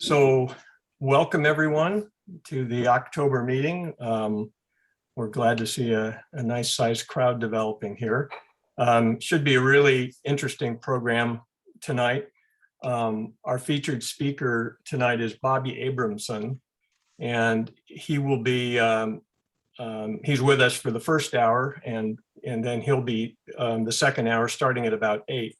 So welcome everyone to the October meeting. We're glad to see a nice sized crowd developing here. Should be a really interesting program tonight. Our featured speaker tonight is Bobby Abramson, and he will be, he's with us for the first hour, and then he'll be the second hour starting at about 8.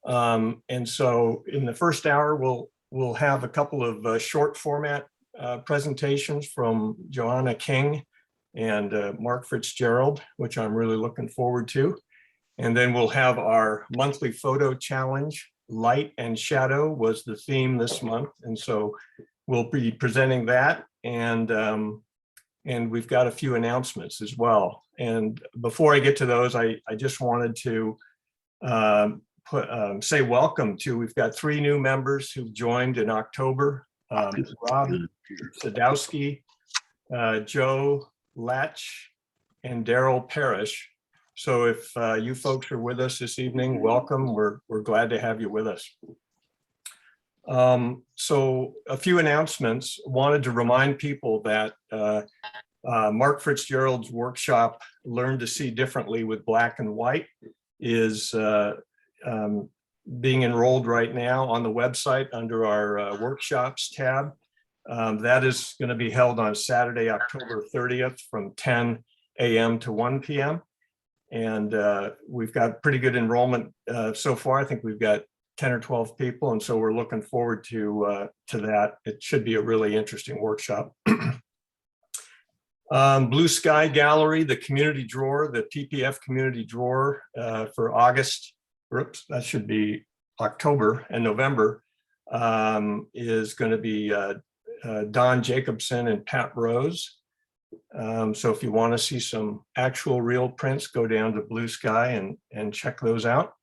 And so in the first hour, we'll have a couple of short format presentations from Joanna King and Mark Fitzgerald, which I'm really looking forward to. And then we'll have our monthly photo challenge. Light and shadow was the theme this month. And so we'll be presenting that. And we've got a few announcements as well. And before I get to those, I just wanted to say welcome to, we've got 3 new members who've joined in October. Rob Sadowski, Joe Latch, and Daryl Parrish. So if you folks are with us this evening, welcome. We're glad to have you with us. So a few announcements. Wanted to remind people that Mark Fitzgerald's workshop, Learn to See Differently with Black and White, is being enrolled right now on the website under our workshops tab. That is going to be held on Saturday, October 30th from 10 a.m. to 1 p.m. And we've got pretty good enrollment so far. I think we've got 10 or 12 people. And so we're looking forward to that. It should be a really interesting workshop. Blue Sky Gallery, the community drawer, the PPF community drawer for August, that should be October and November, is going to be Don Jacobson and Pat Rose. So if you want to see some actual real prints, go down to Blue Sky and check those out.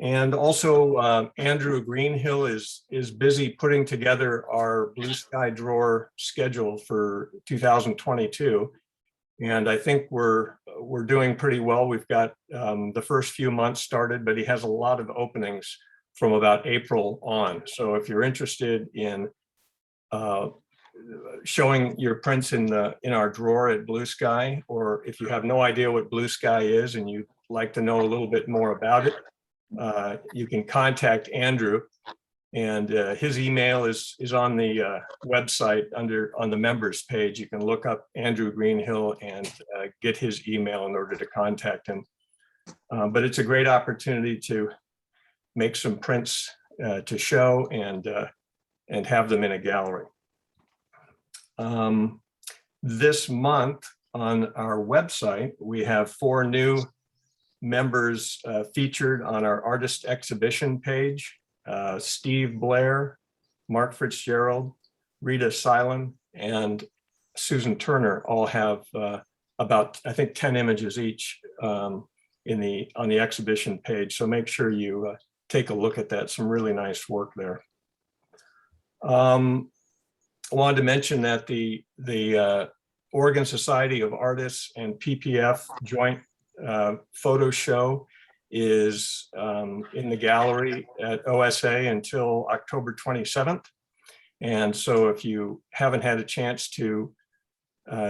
And also Andrew Greenhill is busy putting together our Blue Sky drawer schedule for 2022. And I think we're doing pretty well. We've got the first few months started, but he has a lot of openings from about April on. So if you're interested in showing your prints in our drawer at Blue Sky, or if you have no idea what Blue Sky is and you'd like to know a little bit more about it, you can contact Andrew, and his email is on the website on the members page. You can look up Andrew Greenhill and get his email in order to contact him. But it's a great opportunity to make some prints to show and have them in a gallery. This month on our website, we have 4 new members featured on our artist exhibition page. Steve Blair, Mark Fitzgerald, Rita Silem, and Susan Turner all have about, I think, 10 images each on the exhibition page. So make sure you take a look at that. Some really nice work there. I wanted to mention that the Oregon Society of Artists and PPF joint photo show is in the gallery at OSA until October 27th. And so if you haven't had a chance to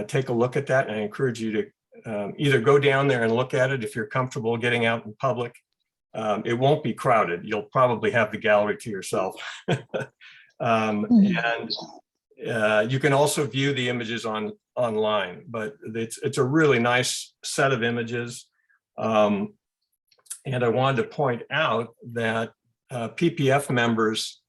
take a look at that, I encourage you to either go down there and look at it if you're comfortable getting out in public. It won't be crowded. You'll probably have the gallery to yourself. And you can also view the images online, but it's a really nice set of images. And I wanted to point out that PPF members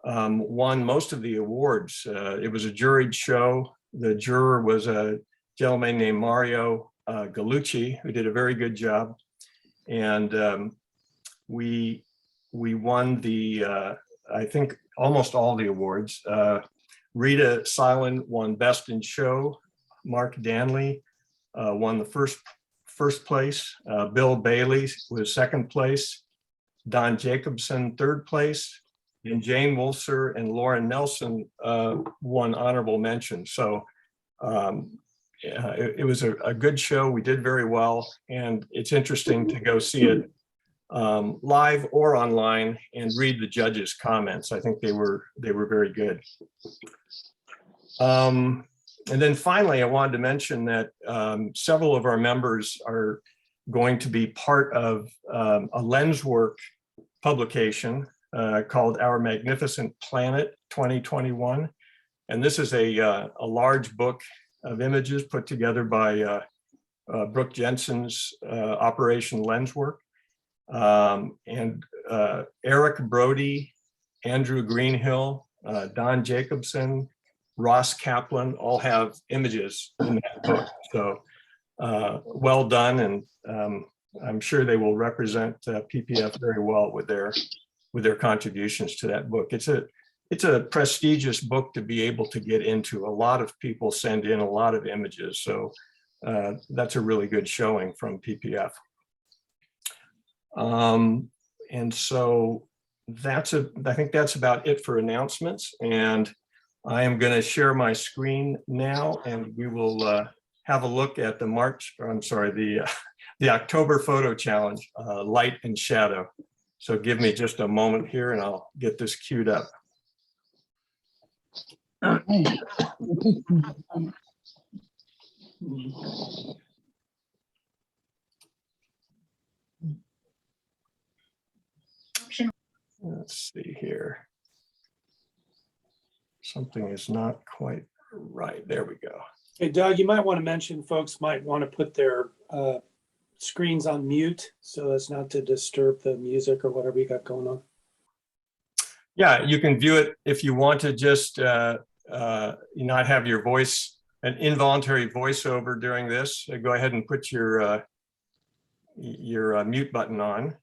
won most of the awards. It was a juried show. The juror was a gentleman named Mario Gallucci, who did a very good job. And we won I think almost all the awards. Rita Silem won Best in Show. Mark Danley won the first place. Bill Bailey was second place. Don Jacobson, third place. And Jane Wolfser and Lauren Nelson won honorable mention. So it was a good show. We did very well. And it's interesting to go see it live or online and read the judges' comments. I think they were very good. And then finally, I wanted to mention that several of our members are going to be part of a lens work publication called Our Magnificent Planet 2021. And this is a large book of images put together by Brooke Jensen's Operation Lenswork. And Eric Brody, Andrew Greenhill, Don Jacobson, Ross Kaplan all have images in that book. So well done, and I'm sure they will represent PPF very well with their contributions to that book. It's a prestigious book to be able to get into. A lot of people send in a lot of images, so that's a really good showing from PPF. And so I think that's about it for announcements. And I am going to share my screen now, and we will have a look at the October photo challenge, light and shadow. So give me just a moment here and I'll get this queued up. Let's see here. Something is not quite right. There we go. Hey, Doug, you might want to mention folks might want to put their screens on mute so as not to disturb the music or whatever you got going on. Yeah, you can view it if you want to just not have your voice, an involuntary voiceover during this. Go ahead and put your mute button on.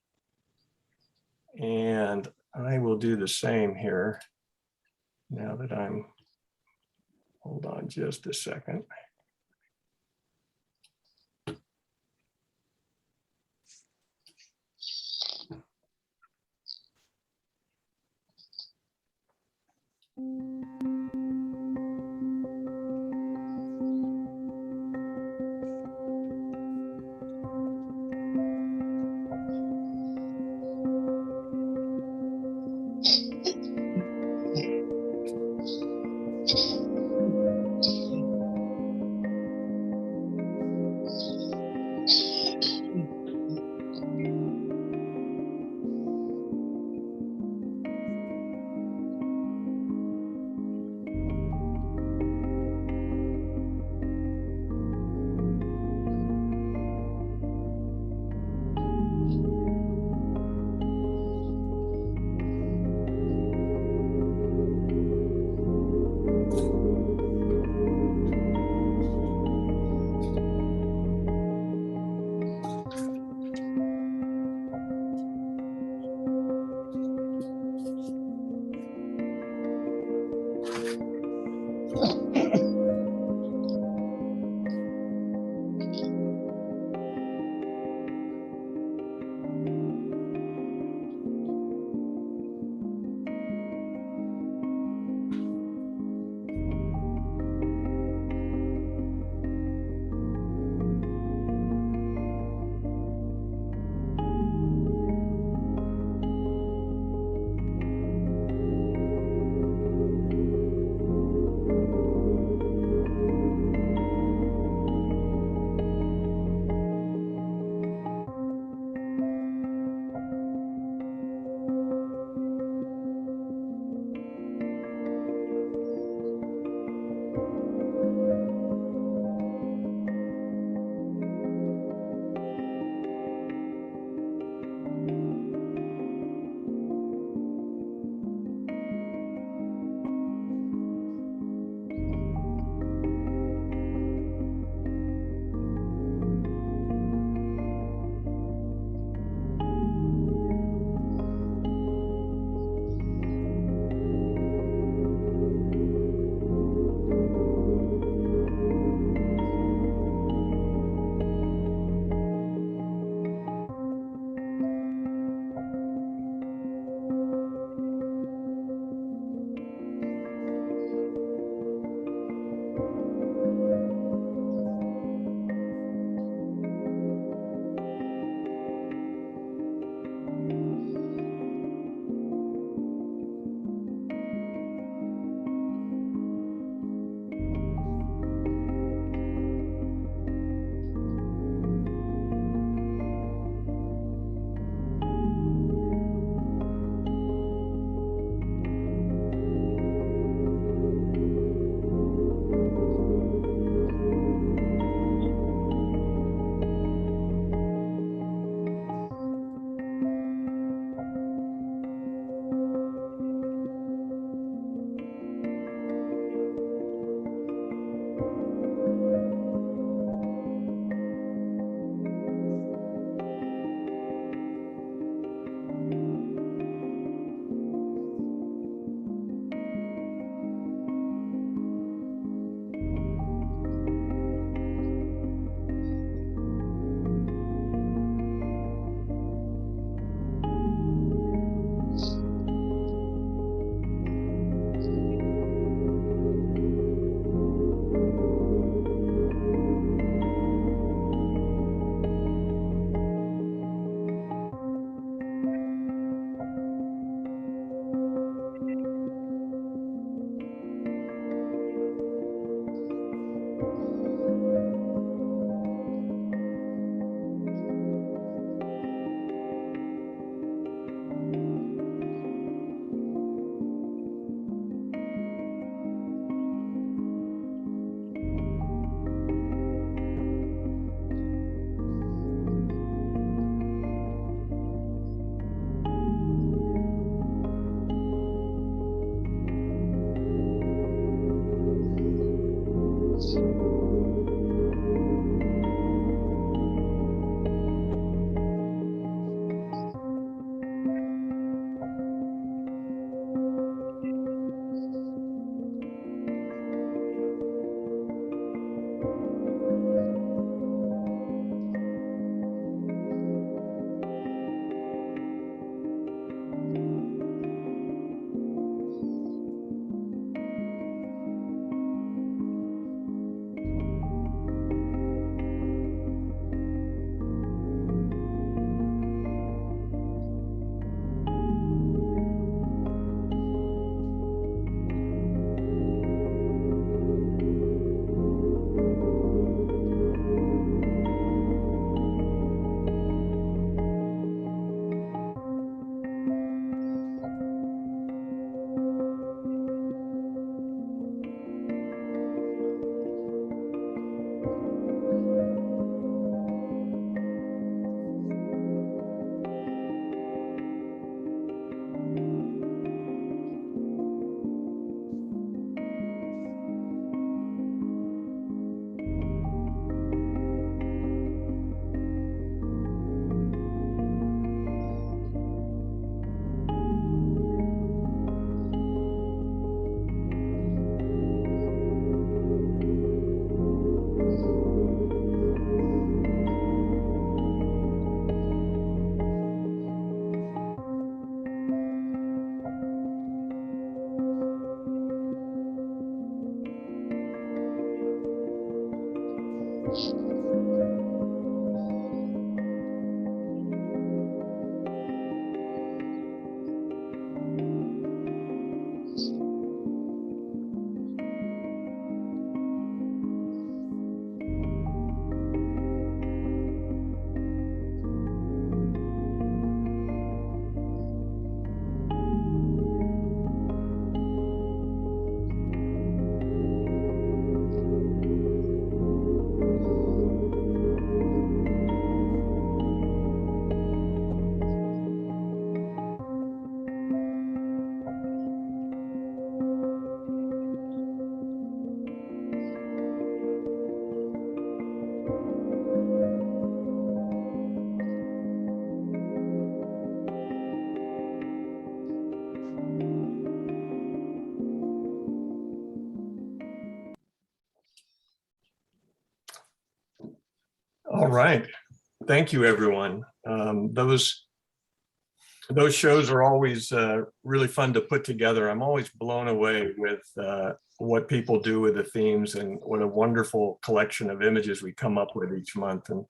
And I will do the same here now that hold on just a second. All right. Thank you, everyone. Those shows are always really fun to put together. I'm always blown away with what people do with the themes and what a wonderful collection of images we come up with each month. And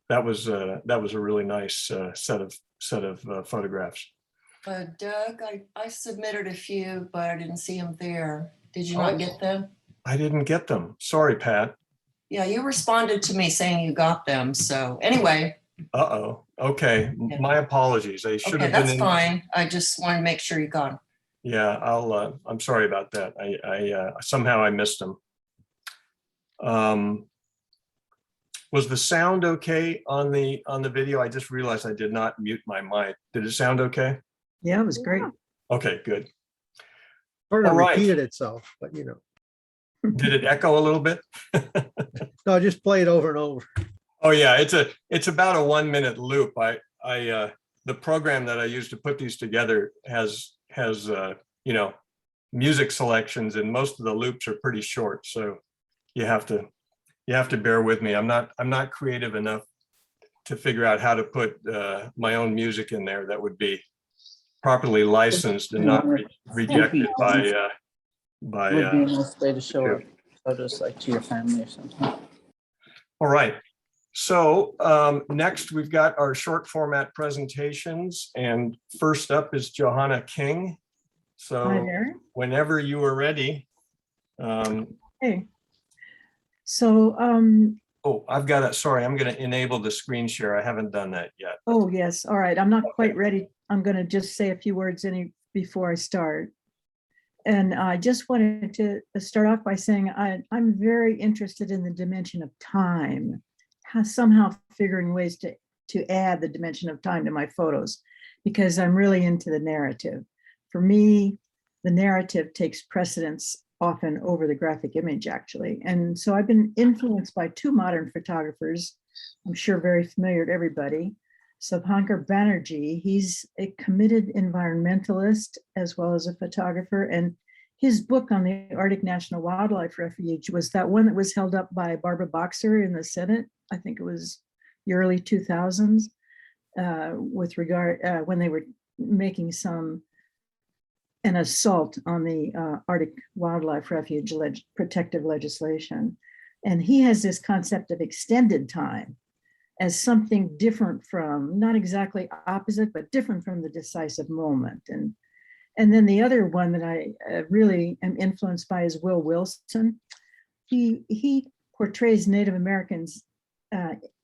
that was a really nice set of photographs. Doug, I submitted a few, but I didn't see them there. Did you not get them? I didn't get them. Sorry, Pat. Yeah, you responded to me saying you got them. So anyway. Uh-oh. Okay. Yeah. My apologies. They should have been that's fine. I just want to make sure you got them. Yeah, I'm sorry about that. I somehow I missed them. Was the sound okay on the video? I just realized I did not mute my mic. Did it sound okay? Yeah, it was great. Okay, good. Sort of All right. repeated itself, but you know. Did it echo a little bit? No, just play it over and over. Oh yeah, it's about a 1-minute loop. The program that I use to put these together has you know, music selections, and most of the loops are pretty short. So you have to bear with me. I'm not creative enough to figure out how to put my own music in there that would be properly licensed and not rejected by would be a nice way to show our photos, like to your family or something. All right. So next we've got our short format presentations, and first up is Johanna King. So Hi there. Whenever you are ready. Hey. So, Oh, I've got it. Sorry, I'm going to enable the screen share. I haven't done that yet. oh yes, all right. I'm not quite ready. I'm going to just say a few words before I start. And I just wanted to start off by saying I'm very interested in the dimension of time, somehow figuring ways to add the dimension of time to my photos, because I'm really into the narrative. For me, the narrative takes precedence often over the graphic image, actually. And so I've been influenced by two modern photographers, I'm sure very familiar to everybody. Subhankar Banerjee, he's a committed environmentalist as well as a photographer. And his book on the Arctic National Wildlife Refuge was that one that was held up by Barbara Boxer in the Senate. I think it was the early 2000s with regard when they were making an assault on the Arctic Wildlife Refuge protective legislation. And he has this concept of extended time as something different from, not exactly opposite, but different from the decisive moment. And then the other one that I really am influenced by is Will Wilson. He portrays Native Americans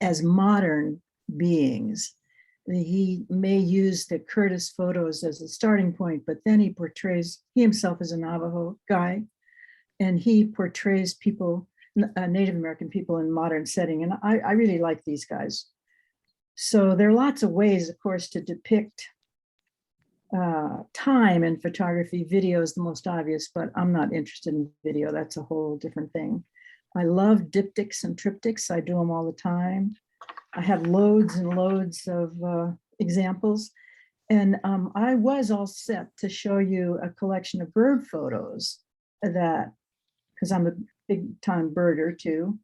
as modern beings. He may use the Curtis photos as a starting point, but then he himself as a Navajo guy, and he portrays people, Native American people in modern setting. And I really like these guys. So there are lots of ways, of course, to depict time in photography. Video is the most obvious, but I'm not interested in video. That's a whole different thing. I love diptychs and triptychs. I do them all the time. I have loads and loads of examples. And I was all set to show you a collection of bird photos that, because I'm a big time birder too,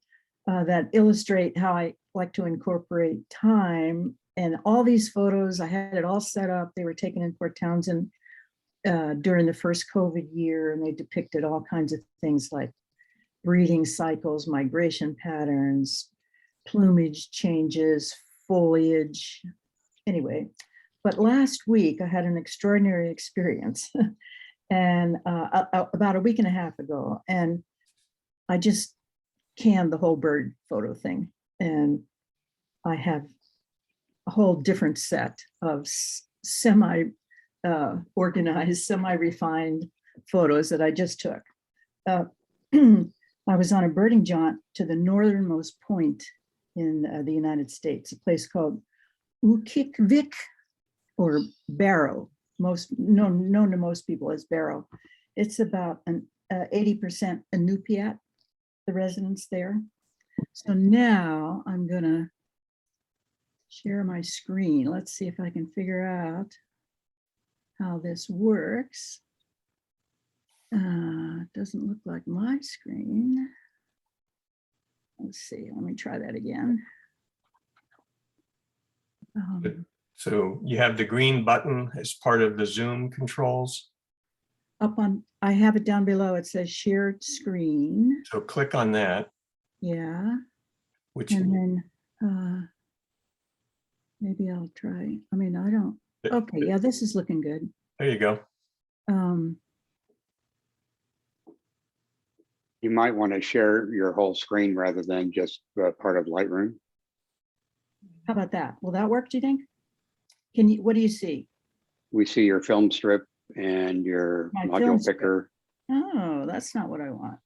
that illustrate how I like to incorporate time. And all these photos, I had it all set up. They were taken in Port Townsend during the first COVID year, and they depicted all kinds of things like breeding cycles, migration patterns, plumage changes, foliage, anyway. But last week I had an extraordinary experience and about a week and a half ago, and I just canned the whole bird photo thing. And I have a whole different set of semi organized, semi-refined photos that I just took. I was on a birding jaunt to the northernmost point in the United States, a place called Ukikvik or Barrow, known to most people as Barrow. It's about an 80% Inupiat, the residents there. So now I'm gonna share my screen. Let's see if I can figure out how this works. Doesn't look like my screen. Let's see, let me try that again. So you have the green button as part of the Zoom controls. Up on, I have it down below. It says shared screen. So click on that, Yeah, which and then maybe I'll try. I mean, I don't. Okay, yeah, this is looking good. there you go. You might want to share your whole screen rather than just part of Lightroom. How about that? Will that work, do you think? Can you, what do you see? We see your film strip and your My film module strip. picker. Oh, that's not what I want.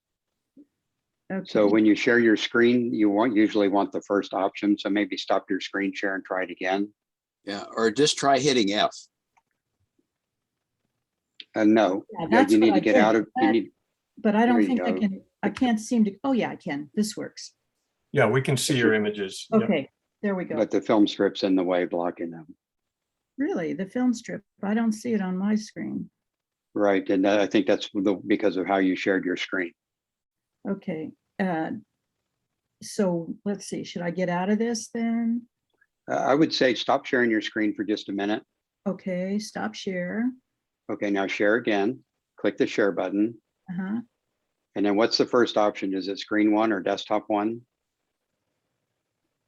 Okay. So when you share your screen, you usually want the first option. So maybe stop your screen share and try it again. Yeah, or just try hitting F. No, Yeah, yeah, that's you need what to I get did, out of, you but- need, But I There don't you think I go. can, I can't seem to, oh yeah, I can. This works. Yeah, we can see your images. Yep. Okay, there we go. but the film strip's in the way, blocking them. Really, the film strip, I don't see it on my screen. Right, and I think that's because of how you shared your screen. Okay, so let's see, should I get out of this then? I would say stop sharing your screen for just a minute. Okay, stop share. Okay, now share again. Click the share button. Uh-huh. And then what's the first option? Is it screen one or desktop one?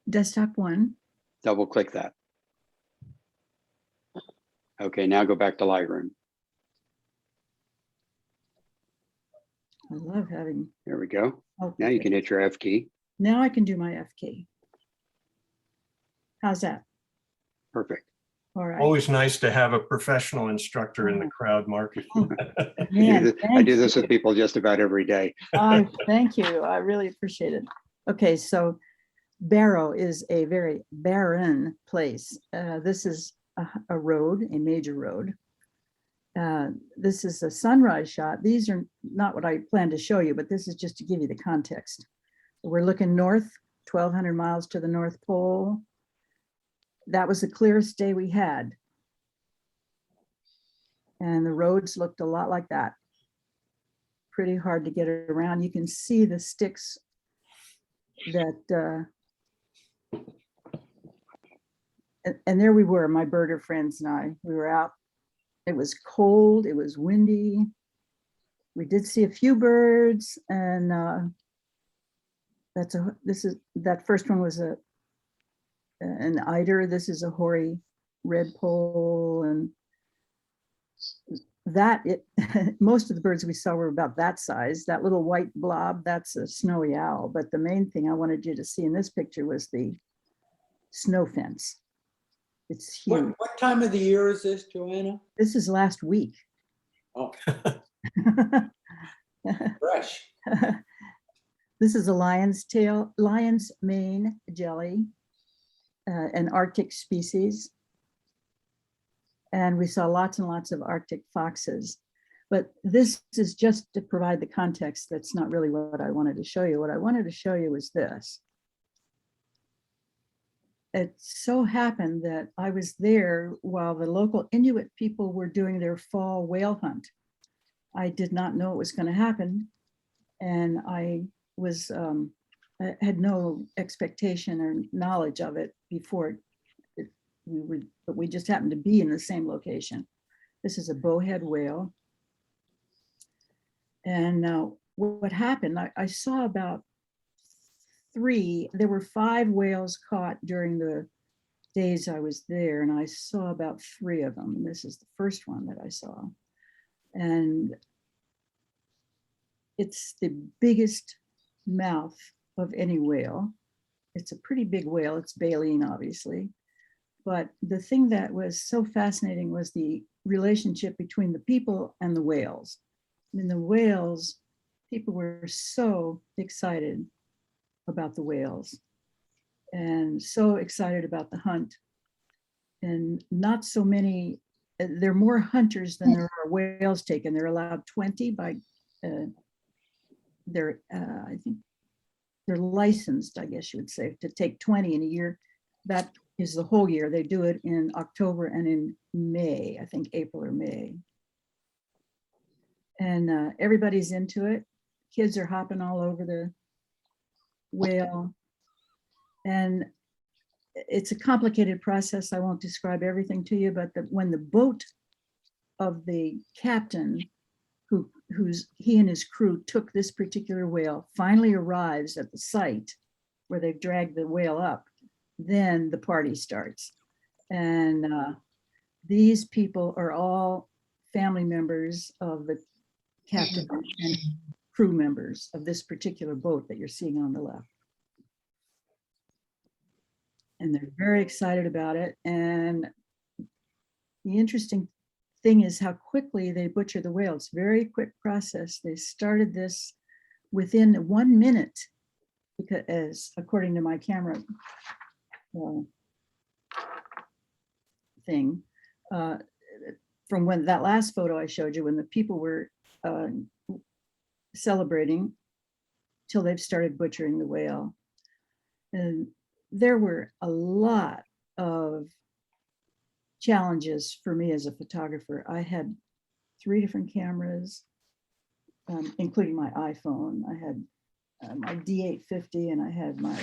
Desktop one. Double click that. Okay, now go back to Lightroom. I love having. There we go. Oh, Now you okay. can hit your F key. Now I can do my F key. How's that? Perfect. All right. Always nice to have a professional instructor in the crowd, Mark. Oh, I man, do thank this you. with people just about every day. Thank you. I really appreciate it. Okay, so Barrow is a very barren place. This is a road, a major road. This is a sunrise shot. These are not what I plan to show you, but this is just to give you the context. We're looking north, 1,200 miles to the North Pole. That was the clearest day we had. And the roads looked a lot like that. Pretty hard to get around. You can see the sticks that, and there we were, my birder friends and I, we were out. It was cold, it was windy. We did see a few birds, and that first one was an eider. This is a hoary redpoll, and most of the birds we saw were about that size. That little white blob, that's a snowy owl. But the main thing I wanted you to see in this picture was the snow fence. It's huge. What time of the year is this, Joanna? This is last week. Oh, fresh. This is a lion's mane jelly, an Arctic species. And we saw lots and lots of Arctic foxes. But this is just to provide the context. That's not really what I wanted to show you. What I wanted to show you was this. It so happened that I was there while the local Inuit people were doing their fall whale hunt. I did not know it was going to happen. And I was, I had no expectation or knowledge of it before but we just happened to be in the same location. This is a bowhead whale. And what happened, I saw about there were 5 whales caught during the days I was there, and I saw about 3 of them. And this is the first one that I saw. And it's the biggest mouth of any whale. It's a pretty big whale. It's baleen, obviously. But the thing that was so fascinating was the relationship between the people and the whales. I mean, the whales, people were so excited about the whales and so excited about the hunt. And not so many, there are more hunters than there are whales taken. They're allowed 20 by, I think they're licensed, I guess you would say, to take 20 in a year. That is the whole year. They do it in October and in May, I think April or May. And everybody's into it. Kids are hopping all over the whale. And it's a complicated process. I won't describe everything to you, but when the boat of the captain, he and his crew took this particular whale, finally arrives at the site where they've dragged the whale up, then the party starts. And these people are all family members of the captain and crew members of this particular boat that you're seeing on the left. And they're very excited about it. And the interesting thing is how quickly they butcher the whale. It's a very quick process. They started this within 1 minute, because according to my camera thing, from when that last photo I showed you, when the people were celebrating till they've started butchering the whale. And there were a lot of challenges for me as a photographer. I had 3 different cameras, including my iPhone. I had my D850, and I had my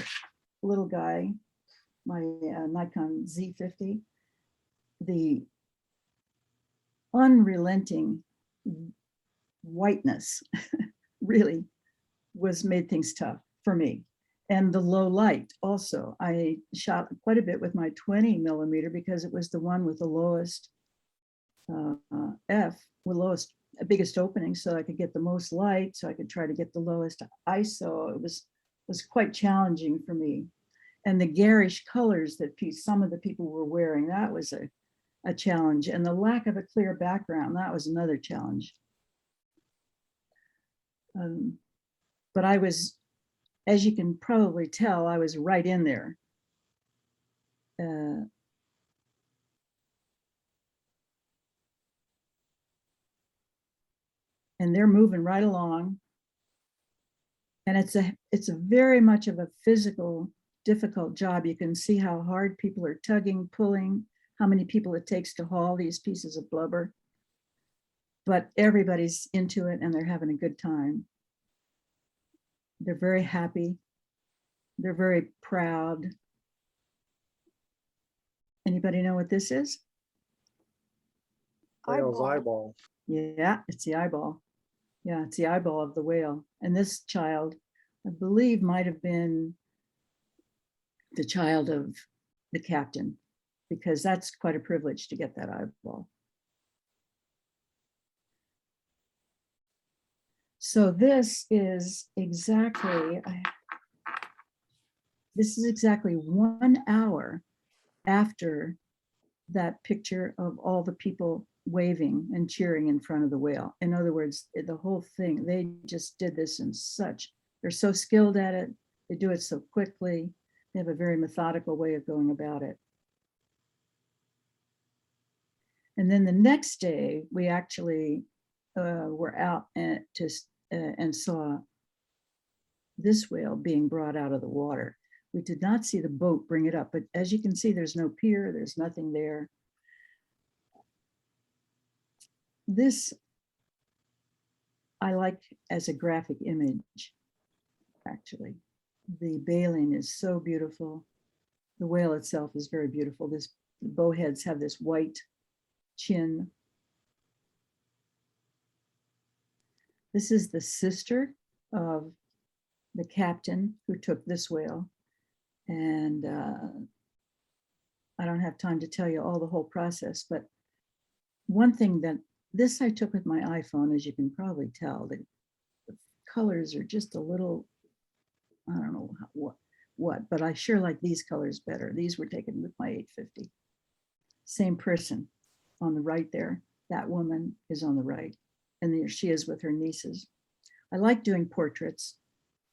little guy, my Nikon Z50. The unrelenting whiteness really made things tough for me. And the low light also. I shot quite a bit with my 20 millimeter because it was the one with the lowest biggest opening, so I could get the most light, so I could try to get the lowest ISO. It was quite challenging for me. And the garish colors that some of the people were wearing, that was a challenge. And the lack of a clear background, that was another challenge. But I was, as you can probably tell, I was right in there. And they're moving right along. And it's a very much of a physical, difficult job. You can see how hard people are tugging, pulling, how many people it takes to haul these pieces of blubber. But everybody's into it and they're having a good time. They're very happy. They're very proud. Anybody know what this is? Whale's eyeball. Yeah, it's the eyeball. Yeah, it's the eyeball of the whale. And this child, I believe, might have been the child of the captain, because that's quite a privilege to get that eyeball. So this is exactly 1 hour after that picture of all the people waving and cheering in front of the whale. In other words, the whole thing, they just did this they're so skilled at it. They do it so quickly. They have a very methodical way of going about it. And then the next day, we actually were out and saw this whale being brought out of the water. We did not see the boat bring it up, but as you can see, there's no pier, there's nothing there. This I like as a graphic image, actually. The baleen is so beautiful. The whale itself is very beautiful. The bowheads have this white chin. This is the sister of the captain who took this whale. And I don't have time to tell you all the whole process, but one thing that this I took with my iPhone, as you can probably tell, the colors are just a little, I don't know what, but I sure like these colors better. These were taken with my 850. Same person on the right there. That woman is on the right, and there she is with her nieces. I like doing portraits,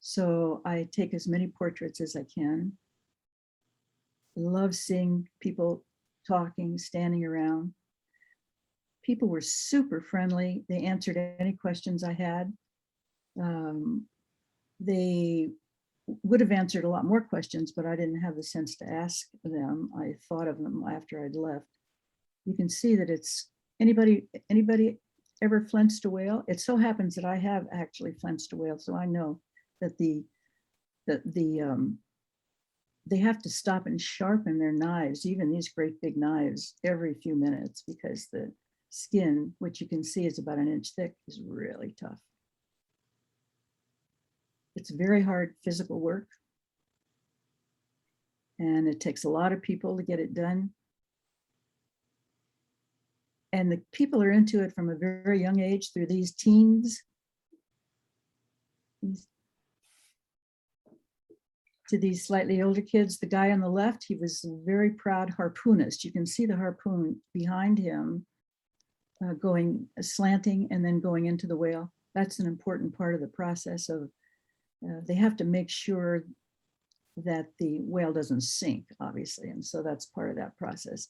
so I take as many portraits as I can. I love seeing people talking, standing around. People were super friendly. They answered any questions I had. They would have answered a lot more questions, but I didn't have the sense to ask them. I thought of them after I'd left. You can see that it's anybody ever flinched a whale? It so happens that I have actually flinched a whale, so I know that they have to stop and sharpen their knives, even these great big knives, every few minutes, because the skin, which you can see is about an inch thick, is really tough. It's very hard physical work, and it takes a lot of people to get it done. And the people are into it from a very young age through these teens to these slightly older kids. The guy on the left, he was a very proud harpoonist. You can see the harpoon behind him going slanting and then going into the whale. That's an important part of the process of, they have to make sure that the whale doesn't sink, obviously. And so that's part of that process.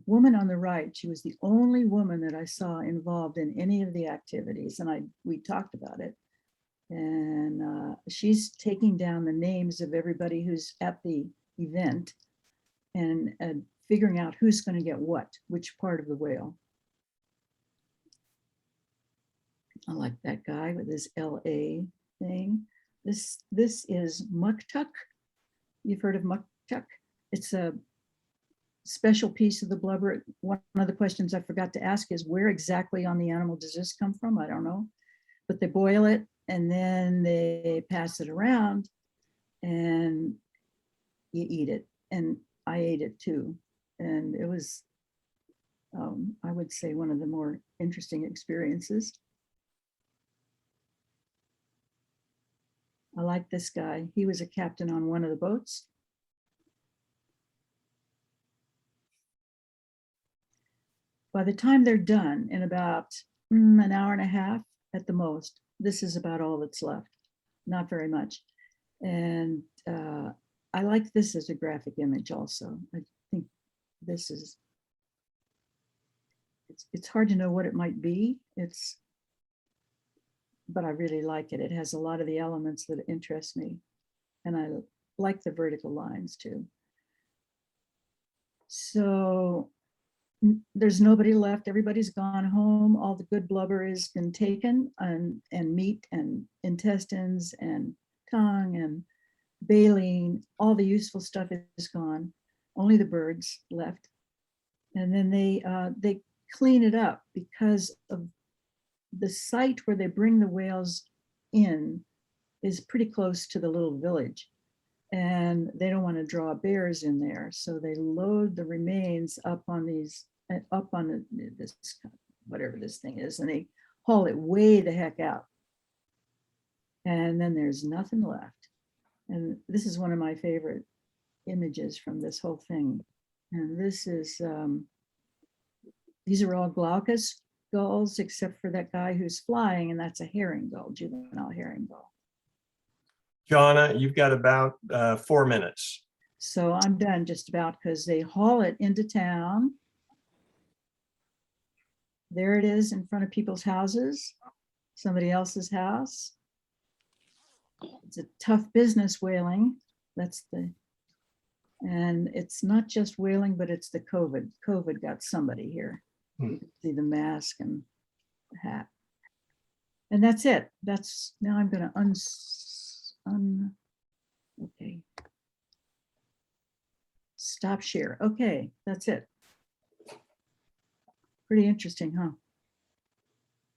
Woman on the right, she was the only woman that I saw involved in any of the activities, and we talked about it. And she's taking down the names of everybody who's at the event and figuring out who's going to get what, which part of the whale. I like that guy with his LA thing. This is muktuk. You've heard of muktuk? It's a special piece of the blubber. One of the questions I forgot to ask is, where exactly on the animal does this come from? I don't know, but they boil it and then they pass it around and you eat it. And I ate it too. And it was, I would say, one of the more interesting experiences. I like this guy. He was a captain on one of the boats. By the time they're done, in about an hour and a half at the most, this is about all that's left. Not very much. And I like this as a graphic image also. I think this is, it's hard to know what it might be. But I really like it. It has a lot of the elements that interest me. And I like the vertical lines too. So there's nobody left. Everybody's gone home. All the good blubber has been taken, and meat and intestines and tongue and baleen. All the useful stuff is gone. Only the birds left. And then they clean it up because of the site where they bring the whales in is pretty close to the little village, and they don't want to draw bears in there. So they load the remains up on this, whatever this thing is, and they haul it way the heck out. And then there's nothing left. And this is one of my favorite images from this whole thing. And this is, these are all glaucus gulls, except for that guy who's flying, and that's a herring gull, juvenile herring gull. Jonna, you've got about 4 minutes. So I'm done just about, because they haul it into town. There it is in front of people's houses, somebody else's house. It's a tough business, whaling. And it's not just whaling, but it's the COVID. COVID got somebody here. You can see the mask and the hat. And that's it. Now I'm going to okay. Stop share. Okay, that's it. Pretty interesting, huh?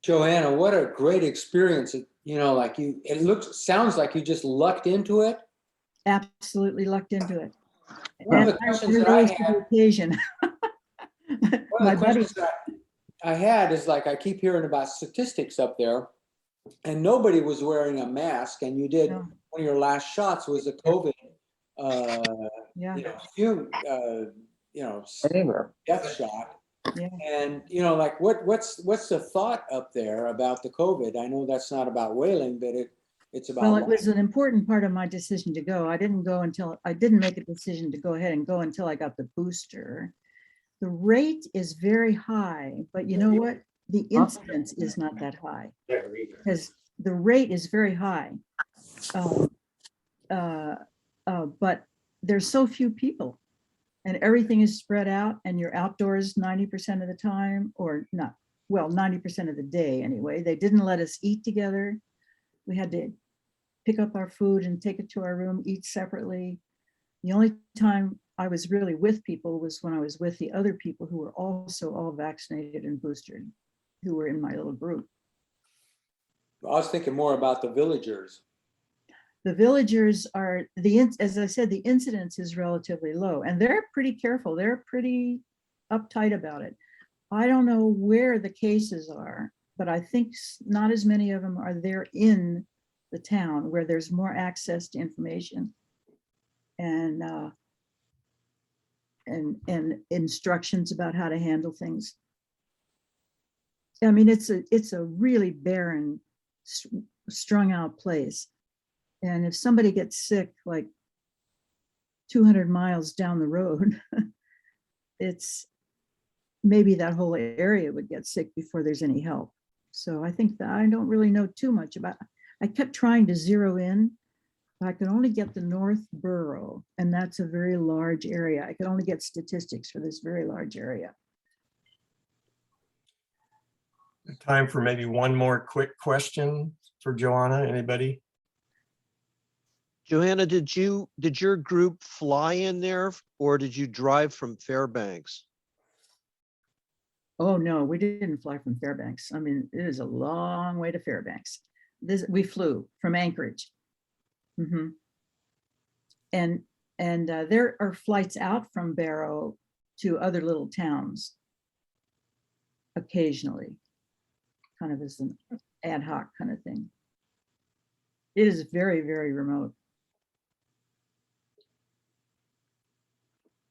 Joanna, what a great experience. You know, like sounds like you just lucked into it. Absolutely lucked into it. One of And the I questions that I rose to had, the occasion. one My of the buddy, questions that I had is like, I keep hearing about statistics up there and nobody was wearing a mask, and you did, No. one of your last shots was a COVID, yeah, Favor. death shot. yeah. And, like what's the thought up there about the COVID? I know that's not about whaling, but it's about. Well, it was an important part of my decision to go. I didn't make a decision to go ahead and go until I got the booster. The rate is very high, but you know what? The incidence is not that high because the rate is very high. But there's so few people and everything is spread out and you're outdoors 90% of the time, or not, well, 90% of the day anyway. They didn't let us eat together. We had to pick up our food and take it to our room, eat separately. The only time I was really with people was when I was with the other people who were also all vaccinated and boosted, who were in my little group. I was thinking more about the villagers. The villagers are, as I said, the incidence is relatively low and they're pretty careful. They're pretty uptight about it. I don't know where the cases are, but I think not as many of them are there in the town where there's more access to information and instructions about how to handle things. I mean, it's a really barren, strung out place. And if somebody gets sick, like 200 miles down the road, it's maybe that whole area would get sick before there's any help. So I think that I don't really know too much about, I kept trying to zero in. I could only get the North Borough, and that's a very large area. I could only get statistics for this very large area. Time for maybe one more quick question for Joanna. Anybody? Johanna, did your group fly in there or did you drive from Fairbanks? Oh no, we didn't fly from Fairbanks. I mean, it is a long way to Fairbanks. We flew from Anchorage. Mm-hmm. And there are flights out from Barrow to other little towns occasionally, kind of as an ad hoc kind of thing. It is very, very remote.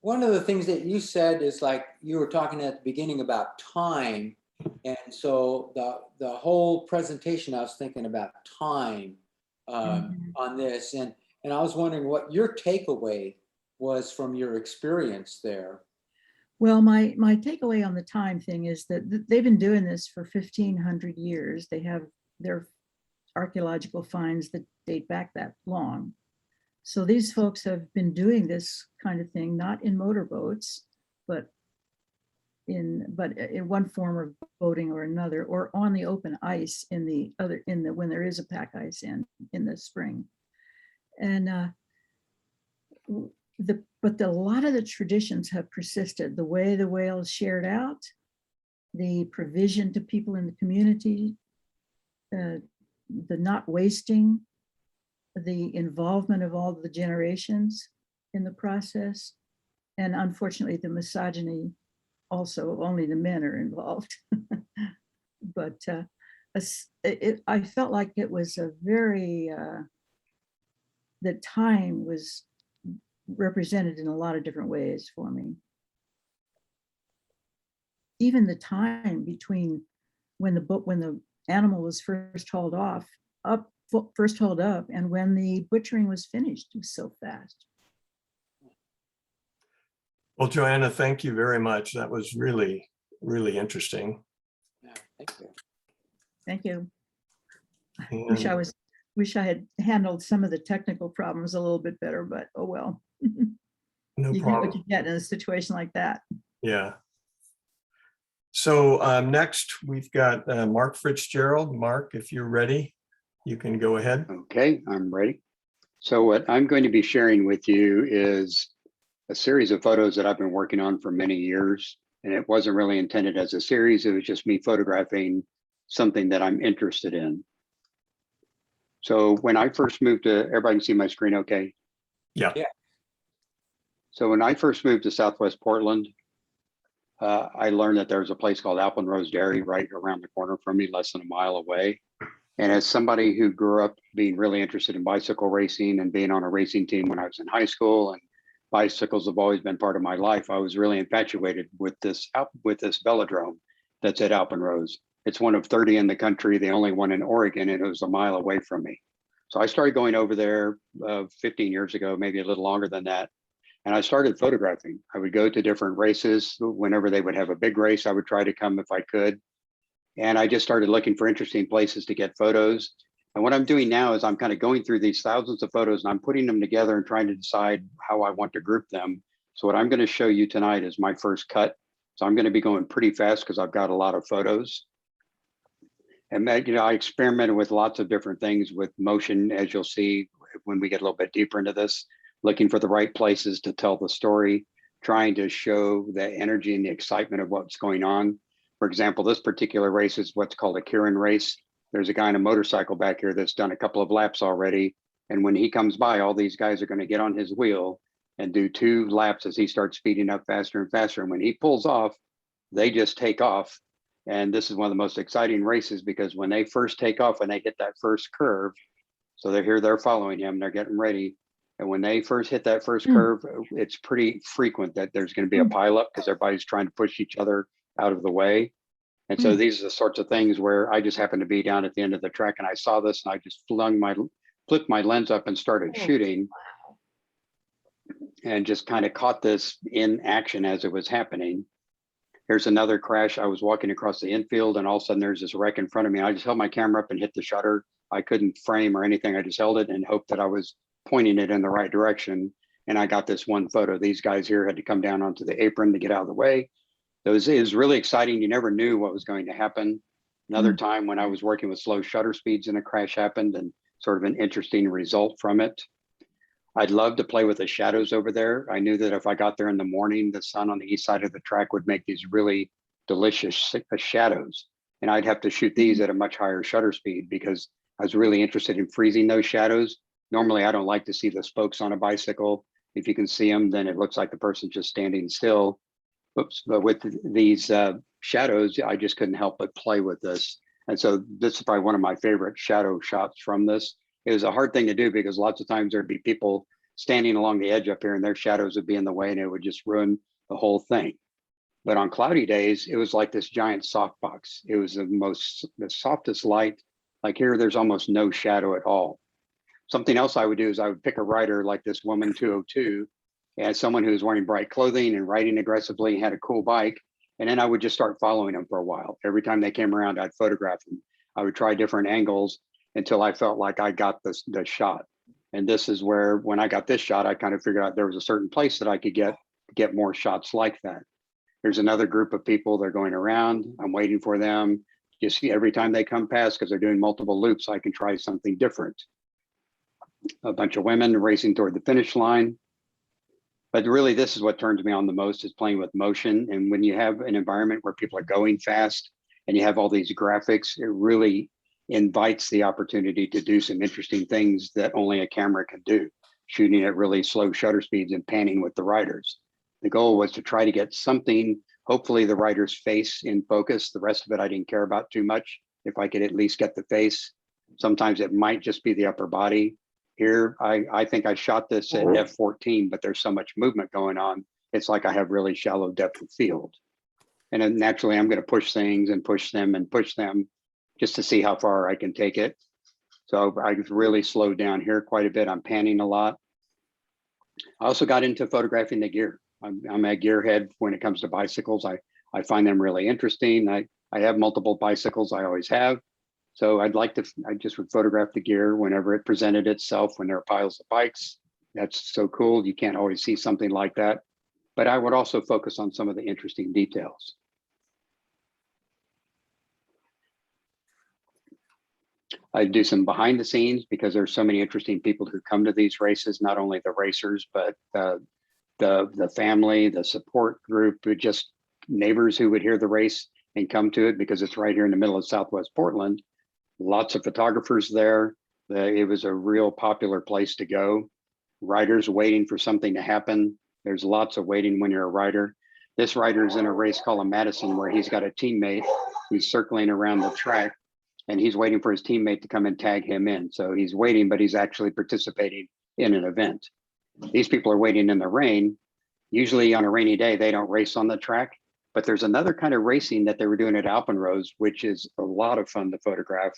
One of the things that you said is like, you were talking at the beginning about time. And so the whole presentation, I was thinking about time on this. And I was wondering what your takeaway was from your experience there. Well, my takeaway on the time thing is that they've been doing this for 1,500 years. They have their archaeological finds that date back that long. So these folks have been doing this kind of thing, not in motorboats, but in one form of boating or another, or on the open ice when there is a pack ice in the spring. And a lot of the traditions have persisted. The way the whales shared out, the provision to people in the community, the not wasting, the involvement of all the generations in the process, and unfortunately the misogyny also, only the men are involved. But I felt like it was a very, the time was represented in a lot of different ways for me. Even the time between when the animal was first hauled up, and when the butchering was finished, it was so fast. Well, Joanna, thank you very much. That was really, really interesting. Yeah, thank you. Thank you. And Wish I had handled some of the technical problems a little bit better, but oh well. no You get problem. what you get in a situation like that. Yeah. So next we've got Mark Fitzgerald. Mark, if you're ready, you can go ahead. Okay, I'm ready. So what I'm going to be sharing with you is a series of photos that I've been working on for many years. And it wasn't really intended as a series. It was just me photographing something that I'm interested in. So when I first moved to, everybody can see my screen okay? Yeah. Yeah. So when I first moved to Southwest Portland, I learned that there was a place called Alpenrose Dairy right around the corner from me, less than a mile away. And as somebody who grew up being really interested in bicycle racing and being on a racing team when I was in high school, and bicycles have always been part of my life, I was really infatuated with this velodrome that's at Alpenrose. It's one of 30 in the country, the only one in Oregon, and it was a mile away from me. So I started going over there 15 years ago, maybe a little longer than that. And I started photographing. I would go to different races. Whenever they would have a big race, I would try to come if I could. And I just started looking for interesting places to get photos. And what I'm doing now is I'm kind of going through these thousands of photos and I'm putting them together and trying to decide how I want to group them. So what I'm going to show you tonight is my first cut. So I'm going to be going pretty fast because I've got a lot of photos. And that, I experimented with lots of different things with motion, as you'll see when we get a little bit deeper into this, looking for the right places to tell the story, trying to show the energy and the excitement of what's going on. For example, this particular race is what's called a Kieran race. There's a guy on a motorcycle back here that's done a couple of laps already. And when he comes by, all these guys are going to get on his wheel and do 2 laps as he starts speeding up faster and faster. And when he pulls off, they just take off. And this is one of the most exciting races because when they first take off, when they hit that first curve, so they're here, they're following him, they're getting ready. And when they first hit that first curve, it's pretty frequent that there's going to be a pileup because everybody's trying to push each other out of the way. And so these are the sorts of things where I just happened to be down at the end of the track and I saw this and I just flipped my lens up and started shooting and just kind of caught this in action as it was happening. Here's another crash. I was walking across the infield and all of a sudden there's this wreck in front of me. I just held my camera up and hit the shutter. I couldn't frame or anything. I just held it and hoped that I was pointing it in the right direction. And I got this one photo. These guys here had to come down onto the apron to get out of the way. It was really exciting. You never knew what was going to happen. Another time when I was working with slow shutter speeds and a crash happened and sort of an interesting result from it. I'd love to play with the shadows over there. I knew that if I got there in the morning, the sun on the east side of the track would make these really delicious shadows. And I'd have to shoot these at a much higher shutter speed because I was really interested in freezing those shadows. Normally, I don't like to see the spokes on a bicycle. If you can see them, then it looks like the person's just standing still. Oops, but with these shadows, I just couldn't help but play with this. And so this is probably one of my favorite shadow shots from this. It was a hard thing to do because lots of times there'd be people standing along the edge up here and their shadows would be in the way and it would just ruin the whole thing. But on cloudy days, it was like this giant softbox. It was the softest light. Like here, there's almost no shadow at all. Something else I would do is I would pick a rider like this woman 202 and someone who was wearing bright clothing and riding aggressively, had a cool bike. And then I would just start following them for a while. Every time they came around, I'd photograph them. I would try different angles until I felt like I got the shot. And this is where, when I got this shot, I kind of figured out there was a certain place that I could get more shots like that. There's another group of people, they're going around. I'm waiting for them. You see, every time they come past, because they're doing multiple loops, I can try something different. A bunch of women racing toward the finish line. But really, this is what turns me on the most, is playing with motion. And when you have an environment where people are going fast and you have all these graphics, it really invites the opportunity to do some interesting things that only a camera can do, shooting at really slow shutter speeds and panning with the riders. The goal was to try to get something, hopefully the rider's face in focus. The rest of it I didn't care about too much. If I could at least get the face. Sometimes it might just be the upper body. Here, I think I shot this at f14, but there's so much movement going on. It's like I have really shallow depth of field. And then naturally, I'm going to push things and push them and push them just to see how far I can take it. So I've really slowed down here quite a bit. I'm panning a lot. I also got into photographing the gear. I'm a gearhead when it comes to bicycles. I find them really interesting. I have multiple bicycles, I always have. So I just would photograph the gear whenever it presented itself, when there are piles of bikes. That's so cool. You can't always see something like that. But I would also focus on some of the interesting details. I do some behind the scenes because there's so many interesting people who come to these races, not only the racers, but the family, the support group, just neighbors who would hear the race and come to it because it's right here in the middle of Southwest Portland. Lots of photographers there. It was a real popular place to go. Riders waiting for something to happen. There's lots of waiting when you're a rider. This rider is in a race called a Madison where he's got a teammate who's circling around the track and he's waiting for his teammate to come and tag him in. So he's waiting, but he's actually participating in an event. These people are waiting in the rain. Usually on a rainy day, they don't race on the track, but there's another kind of racing that they were doing at Alpenrose, which is a lot of fun to photograph,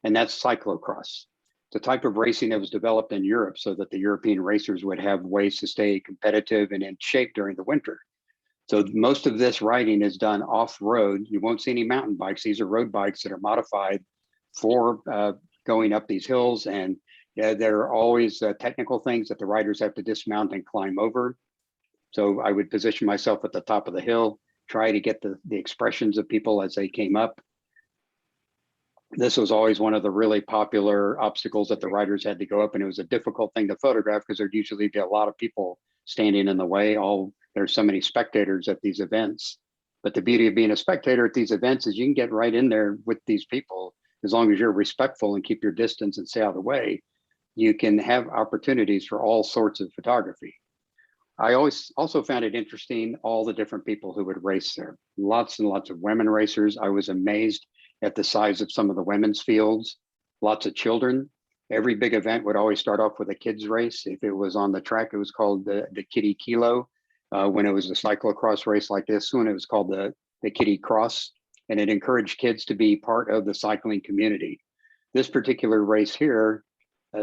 and that's cyclocross. It's a type of racing that was developed in Europe so that the European racers would have ways to stay competitive and in shape during the winter. So most of this riding is done off-road. You won't see any mountain bikes. These are road bikes that are modified for going up these hills. And there are always technical things that the riders have to dismount and climb over. So I would position myself at the top of the hill, try to get the expressions of people as they came up. This was always one of the really popular obstacles that the riders had to go up, and it was a difficult thing to photograph because there'd usually be a lot of people standing in the way. There's so many spectators at these events. But the beauty of being a spectator at these events is you can get right in there with these people. As long as you're respectful and keep your distance and stay out of the way, you can have opportunities for all sorts of photography. I always also found it interesting, all the different people who would race there. Lots and lots of women racers. I was amazed at the size of some of the women's fields. Lots of children. Every big event would always start off with a kids race. If it was on the track, it was called the Kitty Kilo. When it was a cyclocross race like this one, it was called the Kitty Cross, and it encouraged kids to be part of the cycling community. This particular race here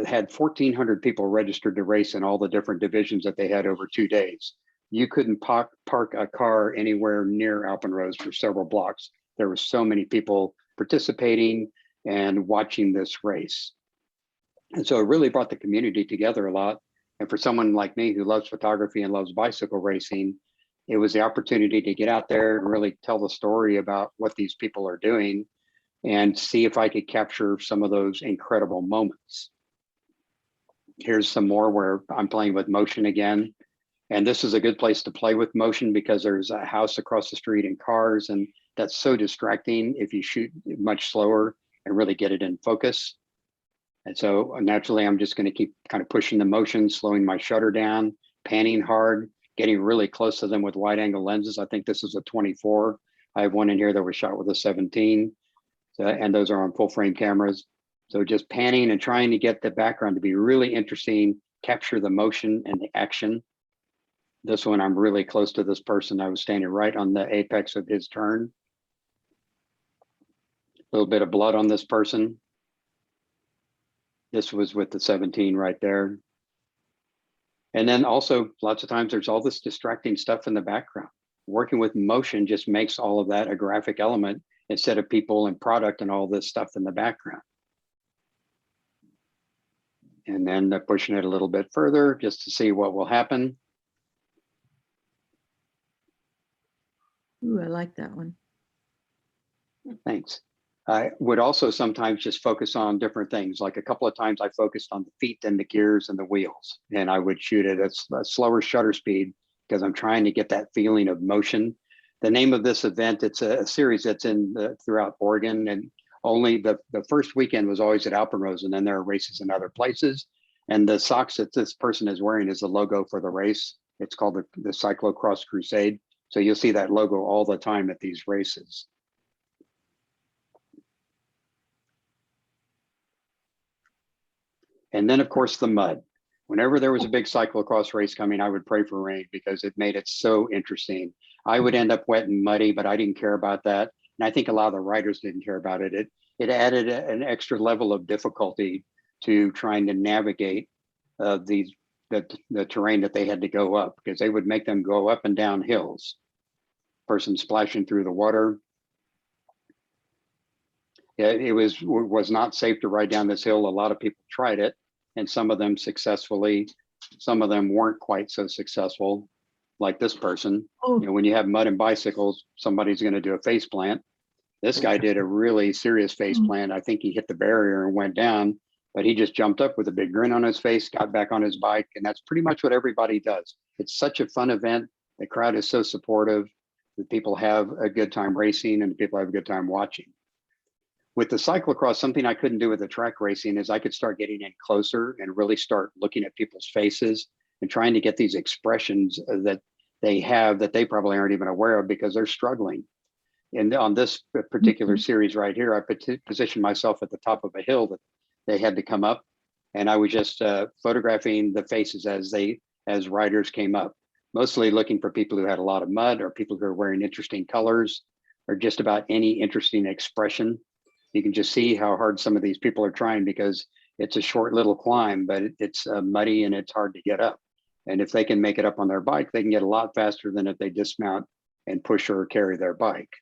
had 1,400 people registered to race in all the different divisions that they had over 2 days. You couldn't park a car anywhere near Alpenrose for several blocks. There were so many people participating and watching this race. And so it really brought the community together a lot. And for someone like me who loves photography and loves bicycle racing, it was the opportunity to get out there and really tell the story about what these people are doing and see if I could capture some of those incredible moments. Here's some more where I'm playing with motion again. And this is a good place to play with motion because there's a house across the street and cars, and that's so distracting if you shoot much slower and really get it in focus. And so naturally, I'm just going to keep kind of pushing the motion, slowing my shutter down, panning hard, getting really close to them with wide angle lenses. I think this is a 24. I have one in here that was shot with a 17. So, and those are on full frame cameras. So just panning and trying to get the background to be really interesting, capture the motion and the action. This one, I'm really close to this person. I was standing right on the apex of his turn. A little bit of blood on this person. This was with the 17 right there. And then also lots of times there's all this distracting stuff in the background. Working with motion just makes all of that a graphic element instead of people and product and all this stuff in the background. And then pushing it a little bit further just to see what will happen. Ooh, I like that one. Thanks. I would also sometimes just focus on different things. Like a couple of times I focused on the feet and the gears and the wheels, and I would shoot it at a slower shutter speed because I'm trying to get that feeling of motion. The name of this event, it's a series that's throughout Oregon, and only the first weekend was always at Alpenrose, and then there are races in other places. And the socks that this person is wearing is the logo for the race. It's called the Cyclocross Crusade. So you'll see that logo all the time at these races. And then of course the mud. Whenever there was a big cyclocross race coming, I would pray for rain because it made it so interesting. I would end up wet and muddy, but I didn't care about that. And I think a lot of the riders didn't care about it. It added an extra level of difficulty to trying to navigate the terrain that they had to go up, because they would make them go up and down hills. Person splashing through the water. It was not safe to ride down this hill. A lot of people tried it, and some of them successfully, some of them weren't quite so successful, like this person. Oh. You know, when you have mud and bicycles, somebody's going to do a face plant. This guy did a really serious face plant. I think he hit the barrier and went down, but he just jumped up with a big grin on his face, got back on his bike, and that's pretty much what everybody does. It's such a fun event. The crowd is so supportive. The people have a good time racing and the people have a good time watching. With the cyclocross, something I couldn't do with the track racing is I could start getting in closer and really start looking at people's faces and trying to get these expressions that they have that they probably aren't even aware of because they're struggling. And on this particular series right here, I positioned myself at the top of a hill that they had to come up, and I was just photographing the faces as riders came up, mostly looking for people who had a lot of mud or people who are wearing interesting colors or just about any interesting expression. You can just see how hard some of these people are trying because it's a short little climb, but it's muddy and it's hard to get up. And if they can make it up on their bike, they can get a lot faster than if they dismount and push or carry their bike.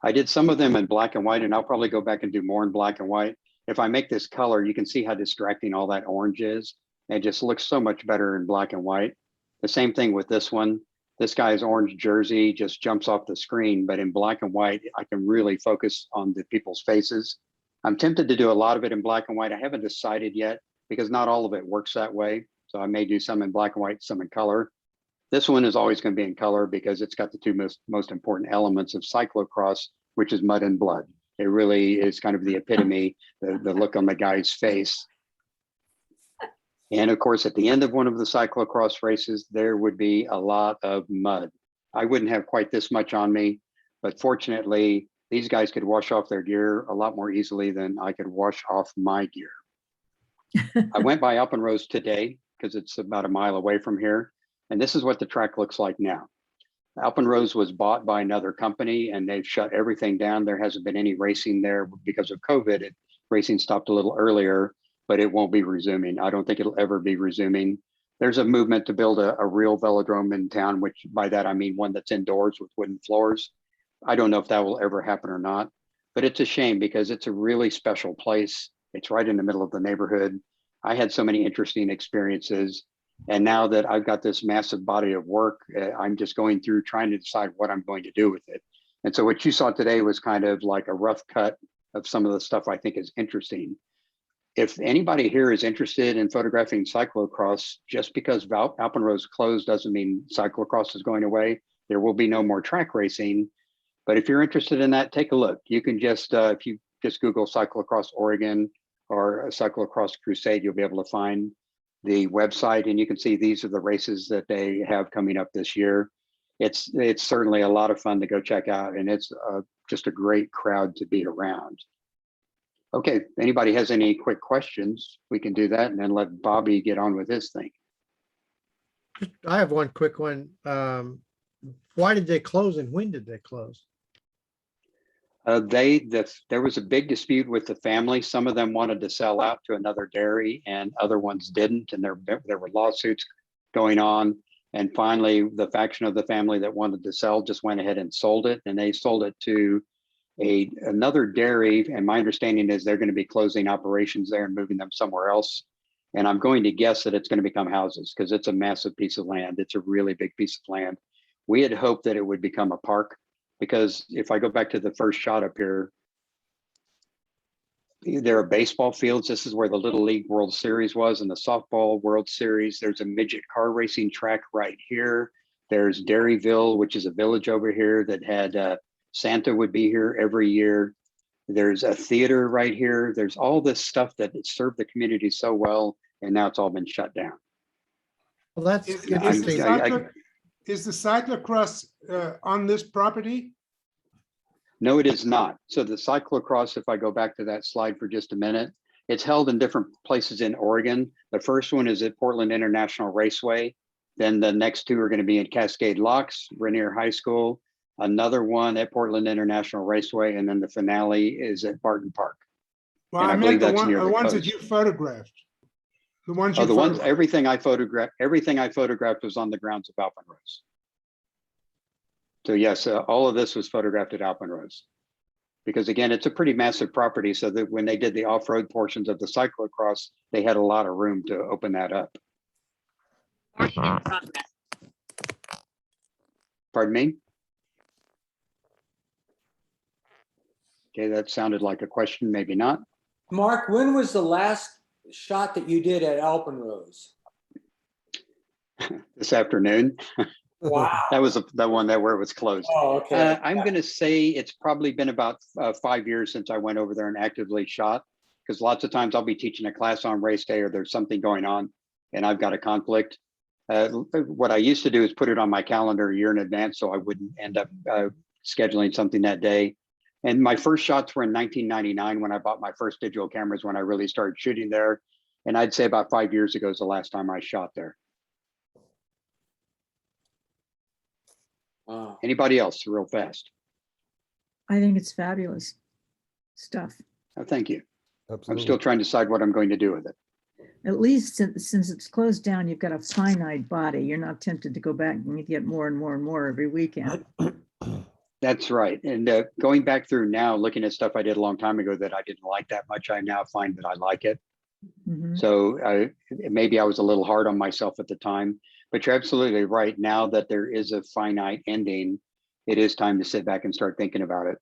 I did some of them in black and white, and I'll probably go back and do more in black and white. If I make this color, you can see how distracting all that orange is. It just looks so much better in black and white. The same thing with this one. This guy's orange jersey just jumps off the screen, but in black and white, I can really focus on the people's faces. I'm tempted to do a lot of it in black and white. I haven't decided yet because not all of it works that way. So I may do some in black and white, some in color. This one is always going to be in color because it's got the two most important elements of cyclocross, which is mud and blood. It really is kind of the epitome, the look on the guy's face. And of course, at the end of one of the cyclocross races, there would be a lot of mud. I wouldn't have quite this much on me, but fortunately, these guys could wash off their gear a lot more easily than I could wash off my gear. I went by Alpenrose today because it's about a mile away from here. And this is what the track looks like now. Alpenrose was bought by another company and they've shut everything down. There hasn't been any racing there because of COVID. Racing stopped a little earlier, but it won't be resuming. I don't think it'll ever be resuming. There's a movement to build a real velodrome in town, which by that I mean one that's indoors with wooden floors. I don't know if that will ever happen or not, but it's a shame because it's a really special place. It's right in the middle of the neighborhood. I had so many interesting experiences. And now that I've got this massive body of work, I'm just going through trying to decide what I'm going to do with it. And so what you saw today was kind of like a rough cut of some of the stuff I think is interesting. If anybody here is interested in photographing cyclocross, just because Alpenrose closed doesn't mean cyclocross is going away. There will be no more track racing. But if you're interested in that, take a look. You can just, if you just Google Cyclocross Oregon or Cyclocross Crusade, you'll be able to find the website and you can see these are the races that they have coming up this year. It's certainly a lot of fun to go check out and it's just a great crowd to be around. Okay, anybody has any quick questions, we can do that and then let Bobby get on with his thing. I have one quick one. Why did they close and when did they close? There was a big dispute with the family. Some of them wanted to sell out to another dairy and other ones didn't. And there were lawsuits going on. And finally, the faction of the family that wanted to sell just went ahead and sold it. And they sold it to another dairy. And my understanding is they're going to be closing operations there and moving them somewhere else. And I'm going to guess that it's going to become houses because it's a massive piece of land. It's a really big piece of land. We had hoped that it would become a park. Because if I go back to the first shot up here, there are baseball fields. This is where the Little League World Series was and the Softball World Series. There's a midget car racing track right here. There's Dairyville, which is a village over here that had Santa would be here every year. There's a theater right here. There's all this stuff that served the community so well, and now it's all been shut down. Well, that's interesting. Is the cyclocross on this property? No, it is not. So the cyclocross, if I go back to that slide for just a minute, it's held in different places in Oregon. The first one is at Portland International Raceway. Then the next two are going to be in Cascade Locks, Rainier High School, another one at Portland International Raceway, and then the finale is at Barton Park. Well, and I believe meant that's near the the ones coast. that you photographed. The ones Oh, you the ones, photographed. everything I photographed was on the grounds of Alpenrose. So yes, all of this was photographed at Alpenrose. Because again, it's a pretty massive property, so that when they did the off-road portions of the cyclocross, they had a lot of room to open that up. Pardon me? Okay, that sounded like a question, maybe not. Mark, when was the last shot that you did at Alpenrose? this afternoon. Wow. That was the one where it was closed. Oh, okay. I'm going to say it's probably been about 5 years since I went over there and actively shot, because lots of times I'll be teaching a class on race day or there's something going on and I've got a conflict. What I used to do is put it on my calendar a year in advance so I wouldn't end up scheduling something that day. And my first shots were in 1999 when I bought my first digital cameras, when I really started shooting there. And I'd say about 5 years ago is the last time I shot there. Wow. Anybody else real fast? I think it's fabulous stuff. Thank you. Absolutely. I'm still trying to decide what I'm going to do with it. At least since it's closed down, you've got a finite body. You're not tempted to go back and get more and more and more every weekend. That's right. And going back through now, looking at stuff I did a long time ago that I didn't like that much, I now find that I like it. Mhm. So maybe I was a little hard on myself at the time, but you're absolutely right. Now that there is a finite ending, it is time to sit back and start thinking about it.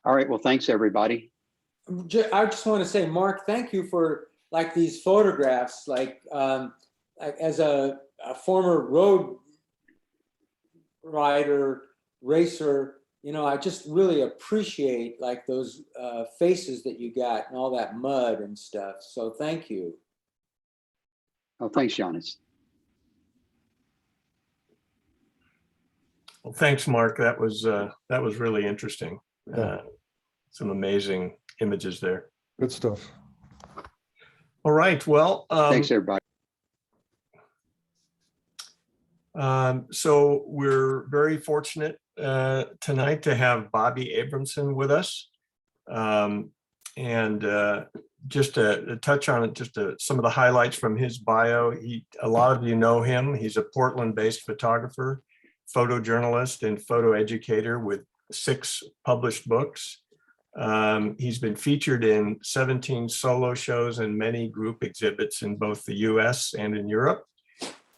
All right. Well, thanks, everybody. I just want to say, Mark, thank you for like these photographs. Like as a former road rider, racer, you know, I just really appreciate like those faces that you got and all that mud and stuff. So thank you. Oh, thanks, Giannis. Well, thanks, Mark. That was really interesting. Yeah. Some amazing images there. Good stuff. All right. Well, Thanks, everybody. So we're very fortunate tonight to have Bobby Abramson with us. Just to touch on it, some of the highlights from his bio. A lot of you know him. He's a Portland-based photographer, photojournalist, and photo educator with 6 published books. He's been featured in 17 solo shows and many group exhibits in both the US and in Europe.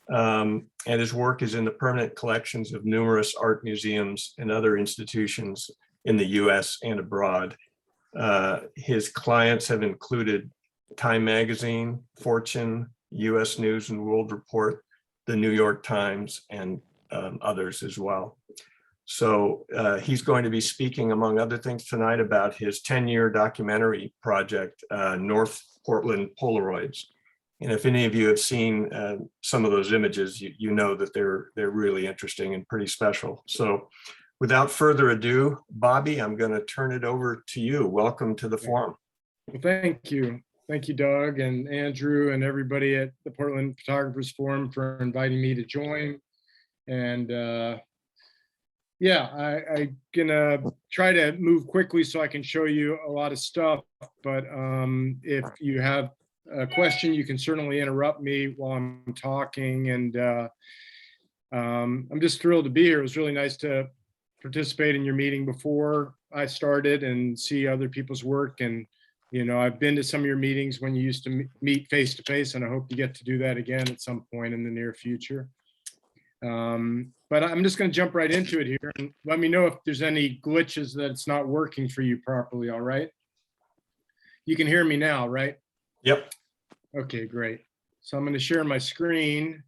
And his work is in the permanent collections of numerous art museums and other institutions in the US and abroad. His clients have included Time Magazine, Fortune, US News and World Report, the New York Times, and others as well. So he's going to be speaking, among other things, tonight about his 10-year documentary project, North Portland Polaroids. And if any of you have seen some of those images, you know that they're really interesting and pretty special. So without further ado, Bobby, I'm going to turn it over to you. Welcome to the forum. Well, thank you. Thank you, Doug and Andrew and everybody at the Portland Photographers Forum for inviting me to join. And yeah, I'm gonna try to move quickly so I can show you a lot of stuff. But if you have a question, you can certainly interrupt me while I'm talking. And I'm just thrilled to be here. It was really nice to participate in your meeting before I started and see other people's work. And, you know, I've been to some of your meetings when you used to meet face to face, and I hope to get to do that again at some point in the near future. But I'm just going to jump right into it here and let me know if there's any glitches that it's not working for you properly. All right. You can hear me now, right? Yep. Okay, great. So I'm going to share my screen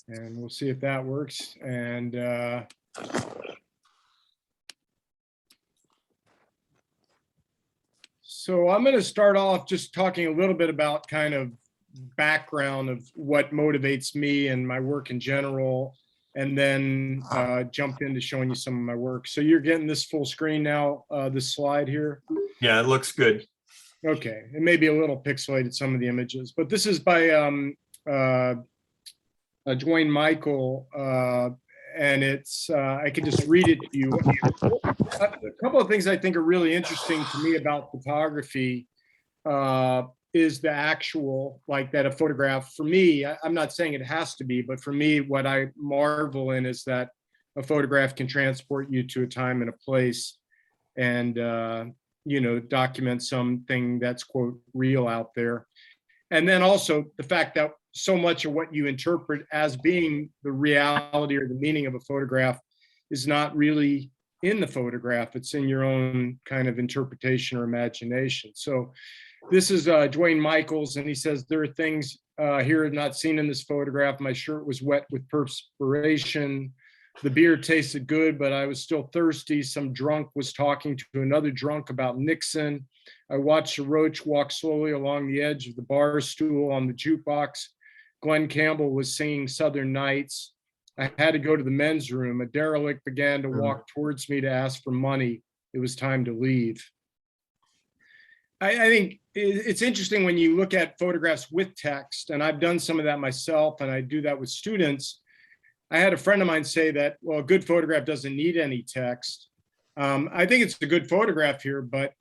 and we'll see if that works. And so I'm going to start off just talking a little bit about kind of background of what motivates me and my work in general, and then jump into showing you some of my work. So you're getting this full screen now, this slide here? Yeah, it looks good. Okay, it may be a little pixelated, some of the images, but this is by Dwayne Michael, and it's, I can just read it to you. A couple of things I think are really interesting to me about photography is the actual, like that a photograph, for me, I'm not saying it has to be, but for me, what I marvel in is that a photograph can transport you to a time and a place and, you know, document something that's, quote, real out there. And then also the fact that so much of what you interpret as being the reality or the meaning of a photograph is not really in the photograph, it's in your own kind of interpretation or imagination. So This is Dwayne Michaels, and he says, there are things here not seen in this photograph. My shirt was wet with perspiration. The beer tasted good, but I was still thirsty. Some drunk was talking to another drunk about Nixon. I watched a roach walk slowly along the edge of the bar stool on the jukebox. Glenn Campbell was singing Southern Nights. I had to go to the men's room. A derelict began to walk towards me to ask for money. It was time to leave. I think it's interesting when you look at photographs with text, and I've done some of that myself, and I do that with students. I had a friend of mine say that, well, a good photograph doesn't need any text. I think it's a good photograph here, but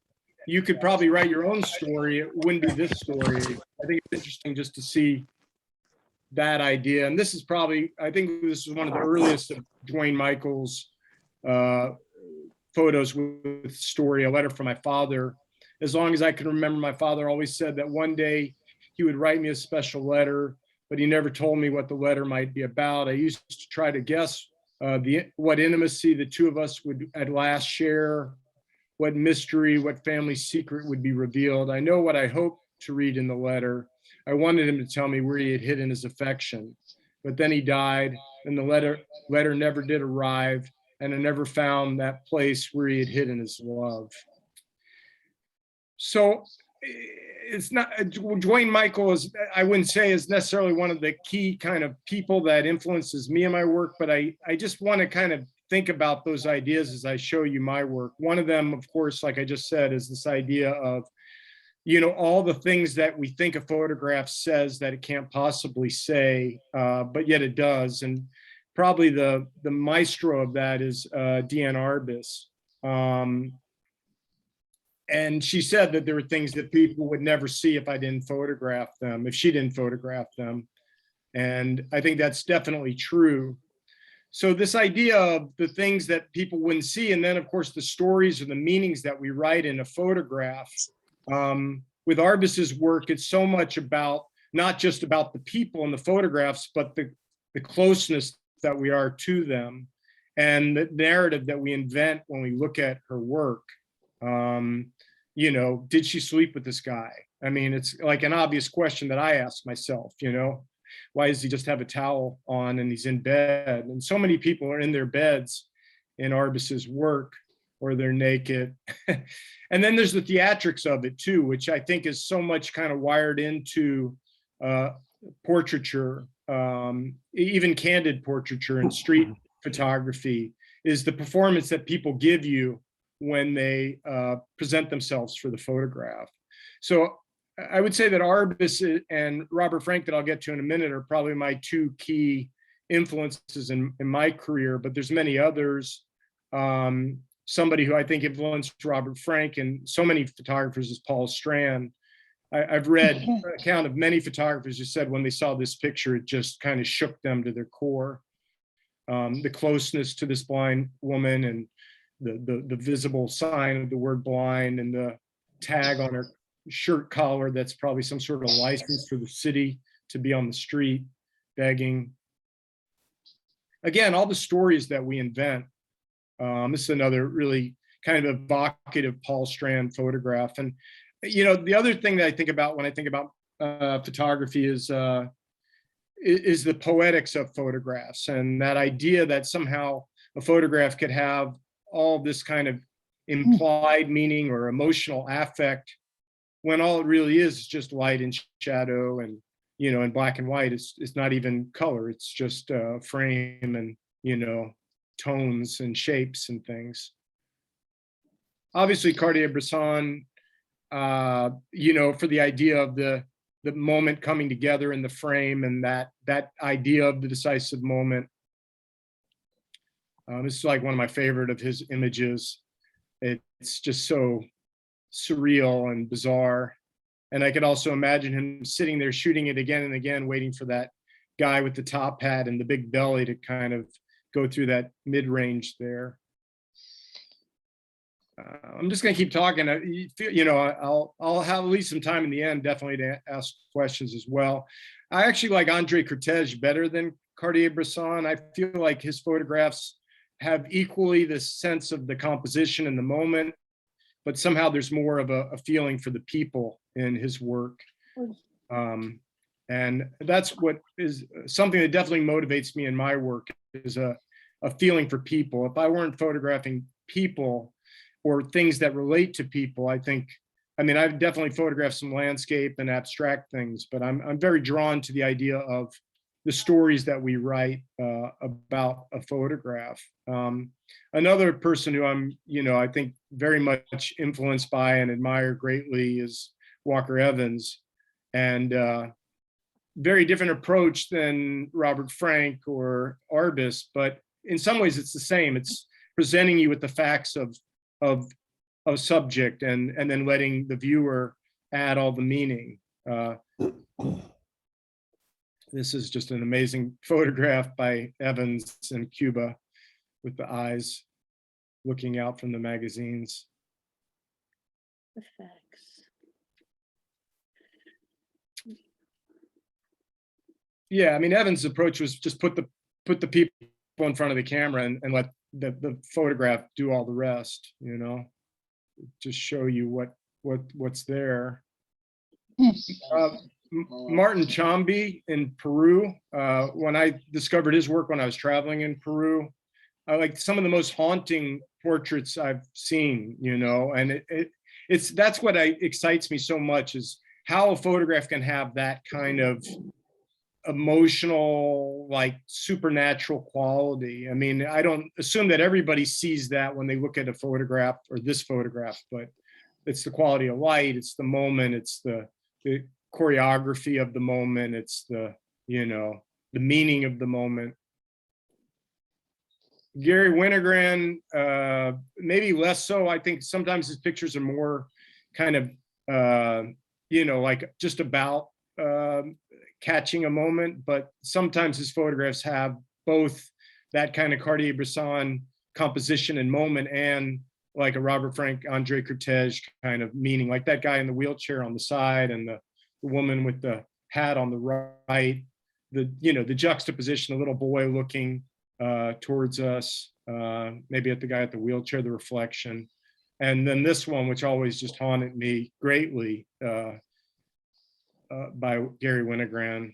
you could probably write your own story. It wouldn't be this story. I think it's interesting just to see that idea. And this is probably, I think this is one of the earliest of Dwayne Michaels' photos with story, a letter from my father. As long as I can remember, my father always said that one day he would write me a special letter, but he never told me what the letter might be about. I used to try to guess what intimacy the two of us would at last share, what mystery, what family secret would be revealed. I know what I hoped to read in the letter. I wanted him to tell me where he had hidden his affection, but then he died, and the letter never did arrive, and I never found that place where he had hidden his love. So it's not, Dwayne Michael is, I wouldn't say is necessarily one of the key kind of people that influences me in my work, but I just want to kind of think about those ideas as I show you my work. One of them, of course, like I just said, is this idea of, you know, all the things that we think a photograph says that it can't possibly say, but yet it does. And probably the maestro of that is Deanne Arbus. And she said that there were things that people would never see if I didn't photograph them, if she didn't photograph them. And I think that's definitely true. So this idea of the things that people wouldn't see, and then of course the stories or the meanings that we write in a photograph. With Arbus's work, it's so much about, not just about the people in the photographs, but the closeness that we are to them and the narrative that we invent when we look at her work. You know, did she sleep with this guy? I mean, it's like an obvious question that I ask myself, you know, why does he just have a towel on and he's in bed? And so many people are in their beds in Arbus's work, or they're naked. And then there's the theatrics of it too, which I think is so much kind of wired into portraiture, even candid portraiture and street photography, is the performance that people give you when they present themselves for the photograph. So I would say that Arbus and Robert Frank, that I'll get to in a minute, are probably my two key influences in my career, but there's many others. Somebody who I think influenced Robert Frank and so many photographers is Paul Strand. I've read an account of many photographers who said when they saw this picture, it just kind of shook them to their core. The closeness to this blind woman and the visible sign of the word blind and the tag on her shirt collar that's probably some sort of license for the city to be on the street begging. Again, all the stories that we invent. This is another really kind of evocative Paul Strand photograph. And, you know, the other thing that I think about when I think about photography is the poetics of photographs, and that idea that somehow a photograph could have all this kind of implied meaning or emotional affect, when all it really is just light and shadow, and, you know, in black and white, it's not even color, it's just frame and, you know, tones and shapes and things. Obviously, Cartier-Bresson, you know, for the idea of the moment coming together in the frame, and that idea of the decisive moment. This is like one of my favorite of his images. It's just so surreal and bizarre. And I could also imagine him sitting there shooting it again and again, waiting for that guy with the top hat and the big belly to kind of go through that mid-range there. I'm just going to keep talking. You know, I'll have at least some time in the end, definitely, to ask questions as well. I actually like Andre Cortege better than Cartier-Bresson. I feel like his photographs have equally the sense of the composition in the moment, but somehow there's more of a feeling for the people in his work. And that's what is something that definitely motivates me in my work, is a feeling for people. If I weren't photographing people or things that relate to people, I mean, I've definitely photographed some landscape and abstract things, but I'm very drawn to the idea of the stories that we write about a photograph. Another person who I'm, I think very much influenced by and admire greatly is Walker Evans, and very different approach than Robert Frank or Arbus, but in some ways it's the same. It's presenting you with the facts of a subject and then letting the viewer add all the meaning. This is just an amazing photograph by Evans in Cuba with the eyes looking out from the magazines. The facts. Yeah, I mean, Evans' approach was just put the people in front of the camera and let the photograph do all the rest, just show you what's there. Martin Chombi in Peru, when I discovered his work when I was traveling in Peru, I like some of the most haunting portraits I've seen, and that's what excites me so much, is how a photograph can have that kind of emotional, like supernatural quality. I mean, I don't assume that everybody sees that when they look at a photograph or this photograph, but it's the quality of light, it's the moment, it's the choreography of the moment, it's the meaning of the moment. Gary Winogrand, maybe less so. I think sometimes his pictures are more kind of like just about catching a moment, but sometimes his photographs have both that kind of Cartier-Bresson composition and moment, and like a Robert Frank, Andre Cortege kind of meaning, like that guy in the wheelchair on the side and the woman with the hat on the right, the juxtaposition, the little boy looking towards us, maybe at the guy at the wheelchair, the reflection. And then this one, which always just haunted me greatly, by Gary Winogrand,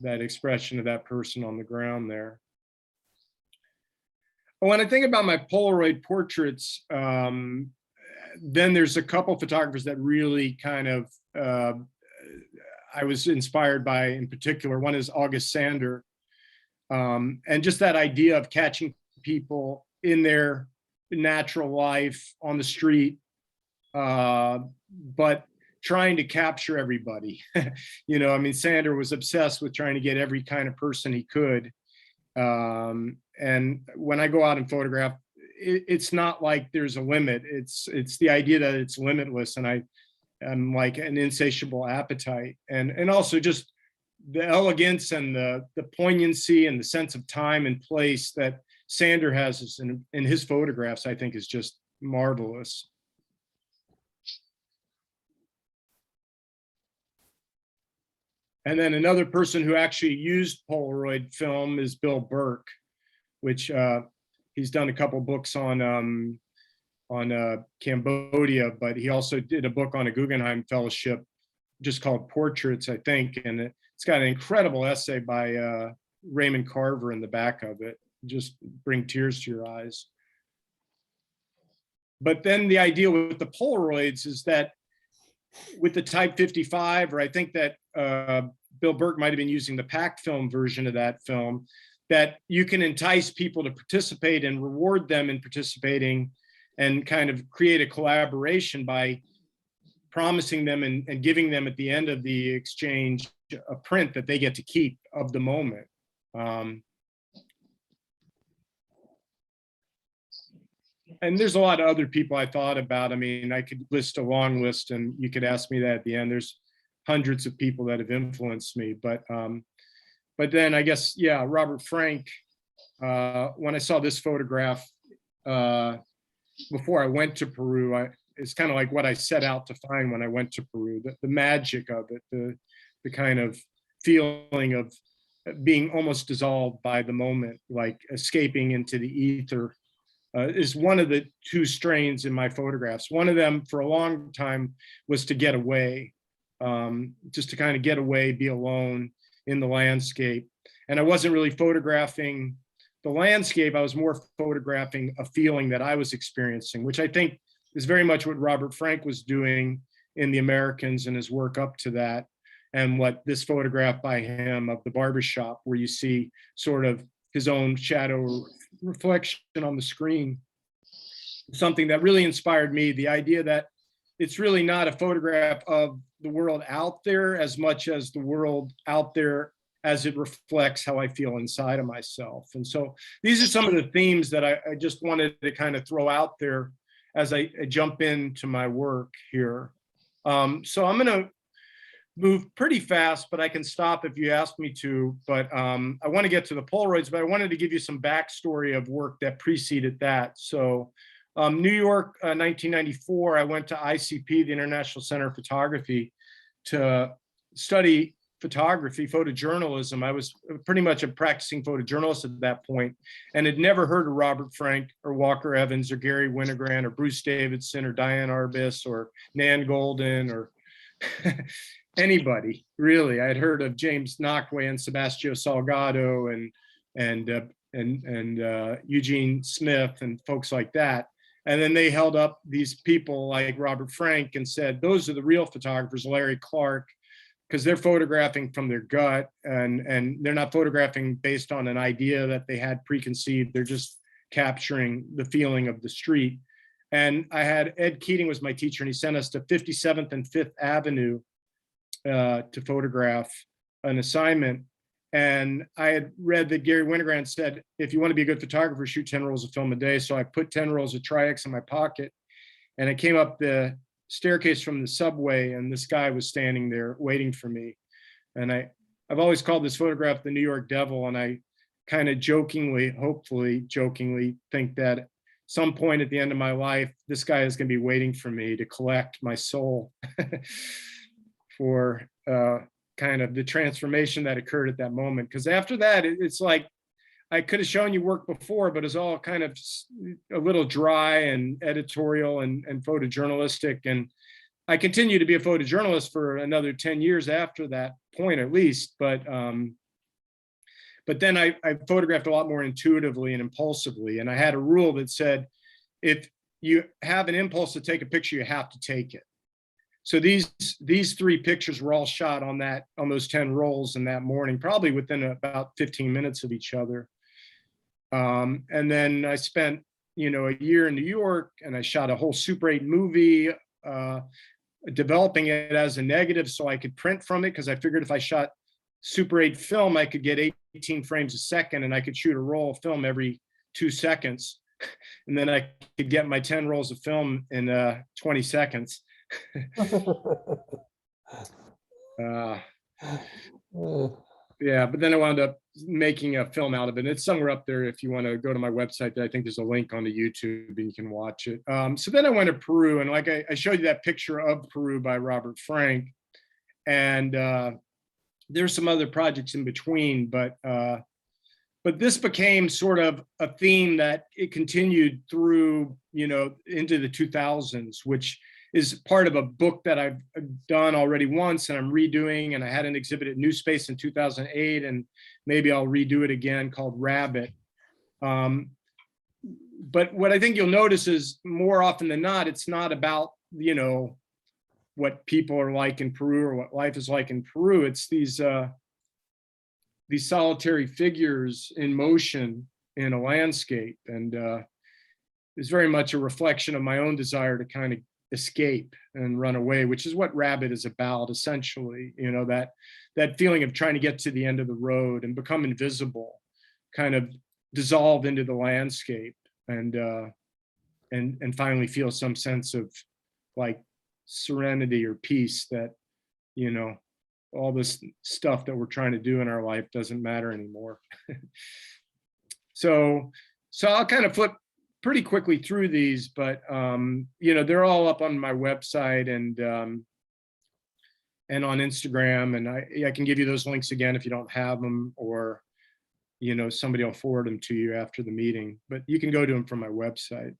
that expression of that person on the ground there. When I think about my Polaroid portraits, then there's a couple photographers that really kind of I was inspired by in particular. One is August Sander, and just that idea of catching people in their natural life on the street, but trying to capture everybody. I mean, Sander was obsessed with trying to get every kind of person he could. And when I go out and photograph, it's not like there's a limit. It's the idea that it's limitless, and I'm like an insatiable appetite, and also just the elegance and the poignancy and the sense of time and place that Sander has in his photographs, I think is just marvelous. And then another person who actually used Polaroid film is Bill Burke, which he's done a couple books on Cambodia, but he also did a book on a Guggenheim Fellowship just called Portraits, I think. And it's got an incredible essay by Raymond Carver in the back of it. Just bring tears to your eyes. But then the idea with the Polaroids is that with the Type 55, or I think that Bill Burke might have been using the packed film version of that film, that you can entice people to participate and reward them in participating and kind of create a collaboration by promising them and giving them at the end of the exchange a print that they get to keep of the moment. And there's a lot of other people I thought about. I mean, I could list a long list, and you could ask me that at the end. There's hundreds of people that have influenced me, but then I guess, yeah, Robert Frank, when I saw this photograph before I went to Peru, it's kind of like what I set out to find when I went to Peru, the magic of it, the kind of feeling of being almost dissolved by the moment, like escaping into the ether is one of the two strains in my photographs. One of them for a long time was to get away, just to kind of get away, be alone in the landscape. And I wasn't really photographing the landscape. I was more photographing a feeling that I was experiencing, which I think is very much what Robert Frank was doing in The Americans and his work up to that. And what this photograph by him of the barbershop, where you see sort of his own shadow reflection on the screen, something that really inspired me. The idea that it's really not a photograph of the world out there as much as the world out there as it reflects how I feel inside of myself. And so these are some of the themes that I just wanted to kind of throw out there as I jump into my work here. So I'm going to move pretty fast, but I can stop if you ask me to. But I want to get to the Polaroids, but I wanted to give you some backstory of work that preceded that. So New York, 1994, I went to ICP, the International Center of Photography, to study photography, photojournalism. I was pretty much a practicing photojournalist at that point and had never heard of Robert Frank or Walker Evans or Gary Winogrand or Bruce Davidson or Diane Arbus or Nan Golden or anybody, really. I had heard of James Nockway and Sebastião Salgado and Eugene Smith and folks like that. And then they held up these people like Robert Frank and said, those are the real photographers, Larry Clark, because they're photographing from their gut and they're not photographing based on an idea that they had preconceived. They're just capturing the feeling of the street. And I had Ed Keating was my teacher, and he sent us to 57th and 5th Avenue to photograph an assignment. And I had read that Gary Winogrand said, if you want to be a good photographer, shoot 10 rolls of film a day. So I put 10 rolls of Tri-X in my pocket, and I came up the staircase from the subway, and this guy was standing there waiting for me. And I've always called this photograph the New York Devil, and I kind of jokingly, hopefully jokingly, think that some point at the end of my life, this guy is going to be waiting for me to collect my soul for kind of the transformation that occurred at that moment. Because after that, it's like I could have shown you work before, but it's all kind of a little dry and editorial and photojournalistic. And I continue to be a photojournalist for another 10 years after that point, at least. But then I photographed a lot more intuitively and impulsively. And I had a rule that said, if you have an impulse to take a picture, you have to take it. So these three pictures were all shot on those 10 rolls in that morning, probably within about 15 minutes of each other. And then I spent, a year in New York, and I shot a whole Super 8 movie, developing it as a negative so I could print from it, because I figured if I shot Super 8 film, I could get 18 frames a second, and I could shoot a roll of film every 2 seconds. And then I could get my 10 rolls of film in 20 seconds. Yeah, but then I wound up making a film out of it. And it's somewhere up there if you want to go to my website. I think there's a link on the YouTube and you can watch it. So then I went to Peru, and like I showed you that picture of Peru by Robert Frank. And there's some other projects in between, but this became sort of a theme that it continued through, into the 2000s, which is part of a book that I've done already once and I'm redoing, and I had an exhibit at New Space in 2008, and maybe I'll redo it again, called Rabbit. But what I think you'll notice is more often than not, it's not about, what people are like in Peru or what life is like in Peru. It's these solitary figures in motion in a landscape. And it's very much a reflection of my own desire to kind of escape and run away, which is what Rabbit is about, essentially. That feeling of trying to get to the end of the road and become invisible, kind of dissolve into the landscape, and finally feel some sense of like serenity or peace that, all this stuff that we're trying to do in our life doesn't matter anymore. So I'll kind of flip pretty quickly through these, but they're all up on my website and on Instagram, and I can give you those links again if you don't have them, or somebody will forward them to you after the meeting, but you can go to them from my website.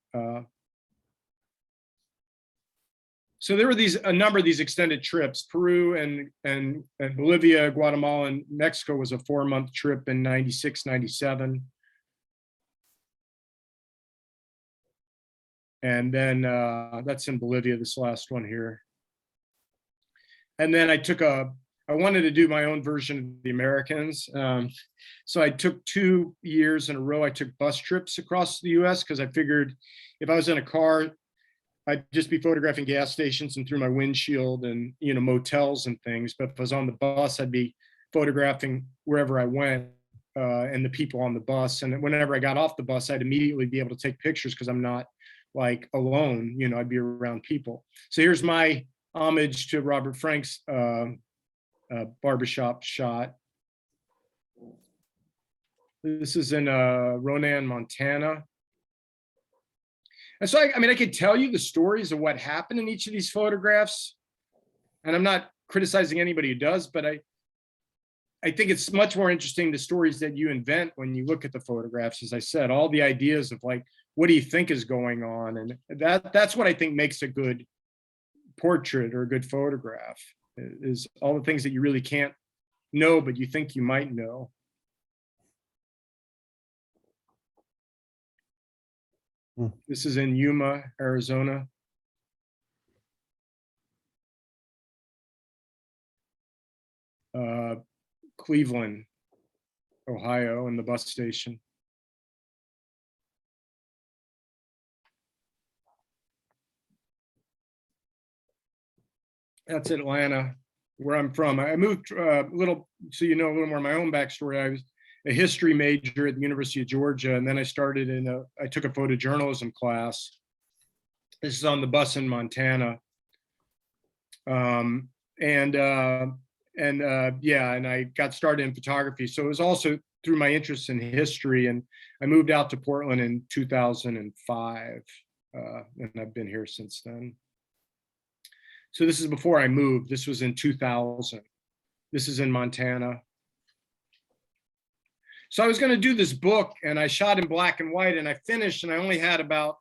So there were a number of these extended trips. Peru and Bolivia, Guatemala, and Mexico was a 4-month trip in 96, 97. And then that's in Bolivia, this last one here. And then I wanted to do my own version of the Americans. So I took 2 years in a row, I took bus trips across the US because I figured if I was in a car, I'd just be photographing gas stations and through my windshield and, motels and things. But if I was on the bus, I'd be photographing wherever I went and the people on the bus. And whenever I got off the bus, I'd immediately be able to take pictures because I'm not like alone, I'd be around people. So here's my homage to Robert Frank's barbershop shot. This is in Ronan, Montana. And so, I could tell you the stories of what happened in each of these photographs. And I'm not criticizing anybody who does, but I think it's much more interesting the stories that you invent when you look at the photographs. As I said, all the ideas of like, what do you think is going on? And that's what I think makes a good portrait or a good photograph, is all the things that you really can't know, but you think you might know. This is in Yuma, Arizona. Cleveland, Ohio, and the bus station. That's Atlanta, where I'm from. I moved a little, so you know a little more of my own backstory. I was a history major at the University of Georgia, and then I took a photojournalism class. This is on the bus in Montana. And I got started in photography. So it was also through my interest in history, and I moved out to Portland in 2005, and I've been here since then. So this is before I moved. This was in 2000. This is in Montana. So I was going to do this book, and I shot in black and white, and I finished, and I only had about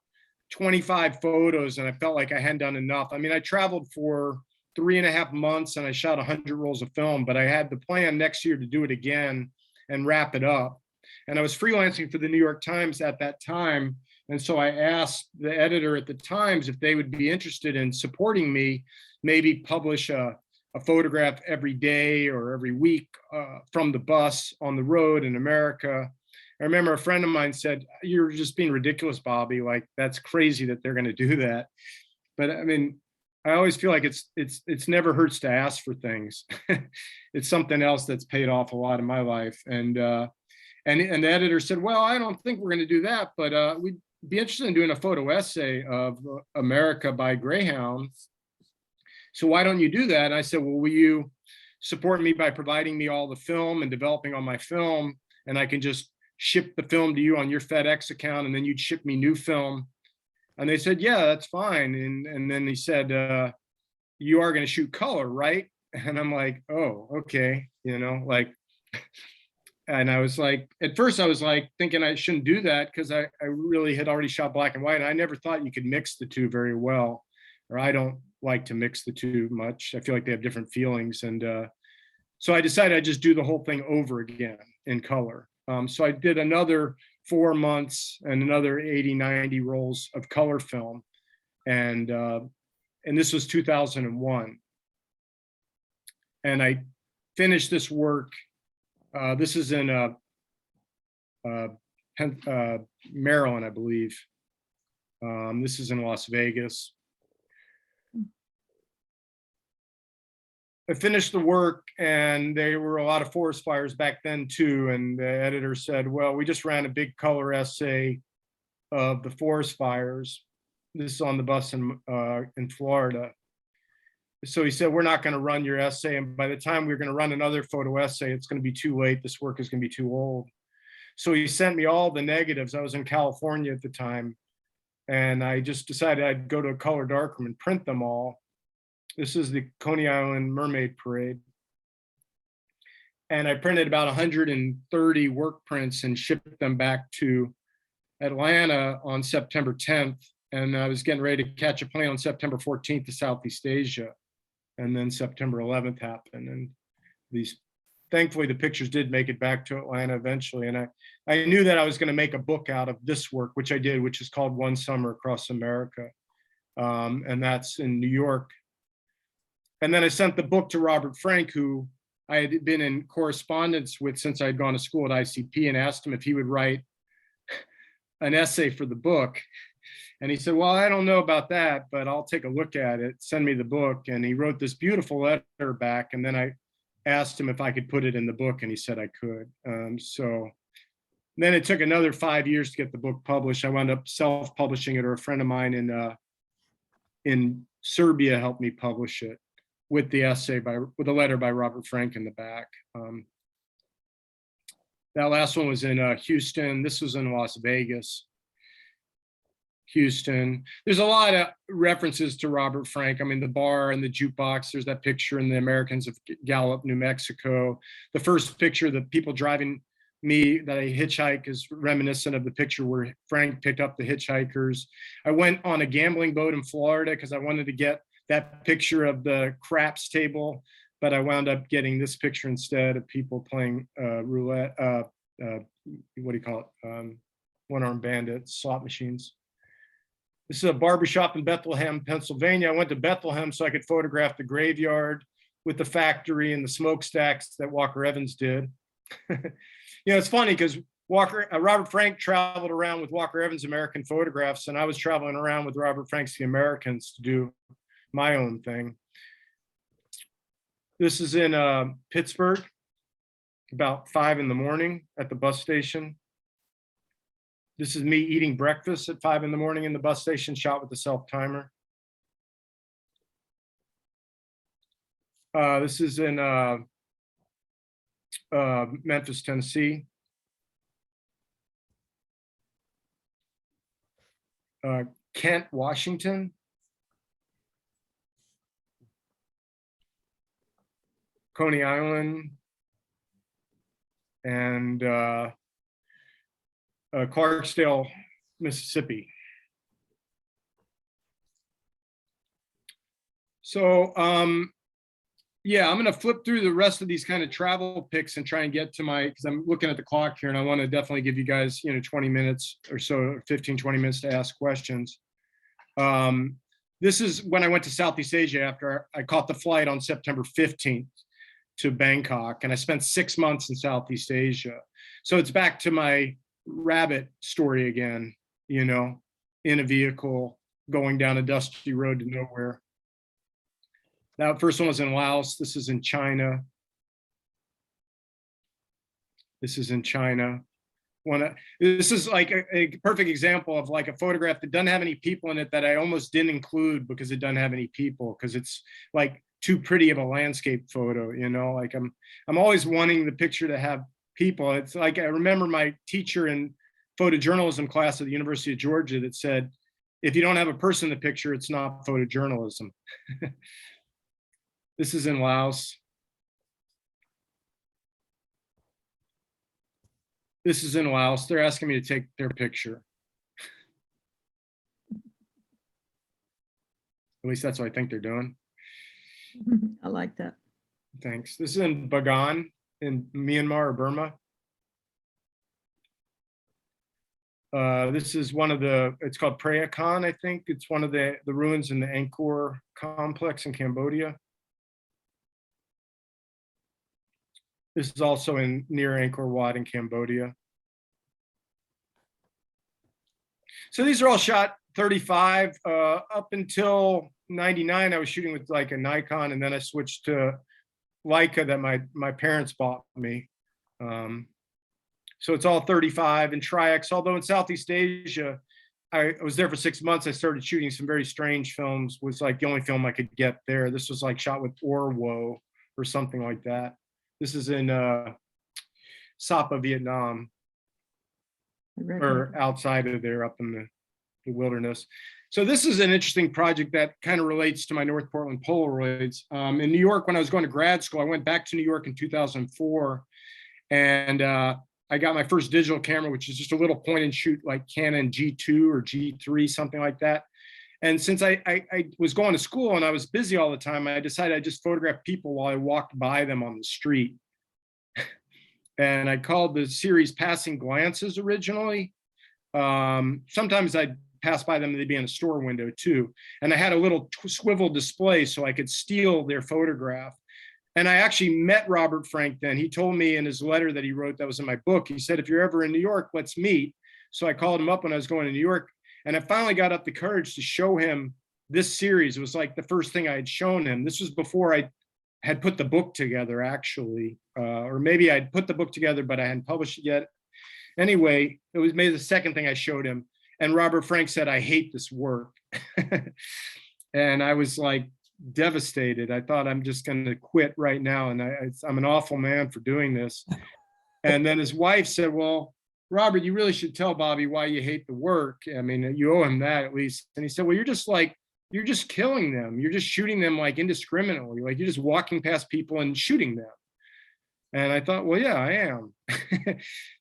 25 photos, and I felt like I hadn't done enough. I mean, I traveled for 3.5 months, and I shot 100 rolls of film, but I had the plan next year to do it again and wrap it up. And I was freelancing for the New York Times at that time. And so I asked the editor at the Times if they would be interested in supporting me, maybe publish a photograph every day or every week from the bus on the road in America. I remember a friend of mine said, "You're just being ridiculous, Bobby. Like, that's crazy that they're going to do that." But I mean, I always feel like it's never hurts to ask for things. It's something else that's paid off a lot in my life. And the editor said, "Well, I don't think we're going to do that, but we'd be interested in doing a photo essay of America by Greyhound. So why don't you do that?" And I said, "Well, will you support me by providing me all the film and developing all my film, and I can just ship the film to you on your FedEx account, and then you'd ship me new film?" And they said, "Yeah, that's fine." And then he said, "You are going to shoot color, right?" And I'm like, "Oh, okay." And I was like, at first I was like thinking I shouldn't do that because I really had already shot black and white. And I never thought you could mix the two very well, or I don't like to mix the two much. I feel like they have different feelings. And so I decided I'd just do the whole thing over again in color. So I did another 4 months and another 80, 90 rolls of color film. And this was 2001. And I finished this work. This is in Maryland, I believe. This is in Las Vegas. I finished the work, and there were a lot of forest fires back then too. And the editor said, "Well, we just ran a big color essay of the forest fires." This is on the bus in Florida. So he said, "We're not going to run your essay. And by the time we're going to run another photo essay, it's going to be too late. This work is going to be too old." So he sent me all the negatives. I was in California at the time. And I just decided I'd go to a color darkroom and print them all. This is the Coney Island Mermaid Parade. And I printed about 130 work prints and shipped them back to Atlanta on September 10th. And I was getting ready to catch a plane on September 14th to Southeast Asia. And then September 11th happened. And thankfully the pictures did make it back to Atlanta eventually. And I knew that I was going to make a book out of this work, which I did, which is called One Summer Across America. And that's in New York. And then I sent the book to Robert Frank, who I had been in correspondence with since I had gone to school at ICP, and asked him if he would write an essay for the book. And he said, well, I don't know about that, but I'll take a look at it. Send me the book. And he wrote this beautiful letter back. And then I asked him if I could put it in the book, and he said I could. So then it took another 5 years to get the book published. I wound up self-publishing it, or a friend of mine in Serbia helped me publish it with the essay with a letter by Robert Frank in the back. That last one was in Houston. This was in Las Vegas. Houston. There's a lot of references to Robert Frank. I mean, the bar and the jukebox, there's that picture in the Americans of Gallup, New Mexico. The first picture, the people driving me that I hitchhike, is reminiscent of the picture where Frank picked up the hitchhikers. I went on a gambling boat in Florida because I wanted to get that picture of the craps table, but I wound up getting this picture instead of people playing roulette, what do you call it? One-armed bandits, slot machines. This is a barbershop in Bethlehem, Pennsylvania. I went to Bethlehem so I could photograph the graveyard with the factory and the smokestacks that Walker Evans did. You know, it's funny because Robert Frank traveled around with Walker Evans' American Photographs, and I was traveling around with Robert Frank's The Americans to do my own thing. This is in Pittsburgh, about 5 in the morning at the bus station. This is me eating breakfast at 5 in the morning in the bus station, shot with the self-timer. This is in Memphis, Tennessee. Kent, Washington. Coney Island. And Clarksdale, Mississippi. So yeah, I'm going to flip through the rest of these kind of travel pics and try and get to because I'm looking at the clock here, and I want to definitely give you guys, 20 minutes or so, 15, 20 minutes to ask questions. This is when I went to Southeast Asia after I caught the flight on September 15th to Bangkok, and I spent 6 months in Southeast Asia. So it's back to my rabbit story again, in a vehicle going down a dusty road to nowhere. That first one was in Laos. This is in China. This is in China. This is like a perfect example of like a photograph that doesn't have any people in it, that I almost didn't include because it doesn't have any people, because it's like too pretty of a landscape photo, like I'm always wanting the picture to have people. It's like, I remember my teacher in photojournalism class at the University of Georgia that said, if you don't have a person in the picture, it's not photojournalism. This is in Laos. This is in Laos. They're asking me to take their picture. At least that's what I think they're doing. I like that. Thanks. This is in Bagan in Myanmar or Burma. This is one of it's called Prayakan, I think. It's one of the ruins in the Angkor complex in Cambodia. This is also near Angkor Wat in Cambodia. So these are all shot 35. Up until 99, I was shooting with like a Nikon, and then I switched to Leica that my parents bought me. So it's all 35 and Tri-X, although in Southeast Asia, I was there for 6 months. I started shooting some very strange films. Was like the only film I could get there. This was like shot with Orwo or something like that. This is in Sapa, Vietnam, or outside of there, up in the the wilderness. So this is an interesting project that kind of relates to my North Portland Polaroids. In New York, when I was going to grad school, I went back to New York in 2004, and I got my first digital camera, which is just a little point and shoot like Canon G2 or G3, something like that. And since I was going to school and I was busy all the time, I decided I'd just photograph people while I walked by them on the street. And I called the series Passing Glances originally. Sometimes I'd pass by them and they'd be in a store window too. And I had a little swivel display so I could steal their photograph. And I actually met Robert Frank then. He told me in his letter that he wrote that was in my book, he said, if you're ever in New York, let's meet. So I called him up when I was going to New York, and I finally got up the courage to show him this series. It was like the first thing I had shown him. This was before I had put the book together, actually, or maybe I'd put the book together, but I hadn't published it yet. Anyway, it was maybe the second thing I showed him. And Robert Frank said, I hate this work. And I was like devastated. I thought, I'm just going to quit right now. And I'm an awful man for doing this. And then his wife said, well, Robert, you really should tell Bobby why you hate the work. I mean, you owe him that at least. And he said, well, you're just killing them. You're just shooting them like indiscriminately. Like you're just walking past people and shooting them. And I thought, well, yeah, I am.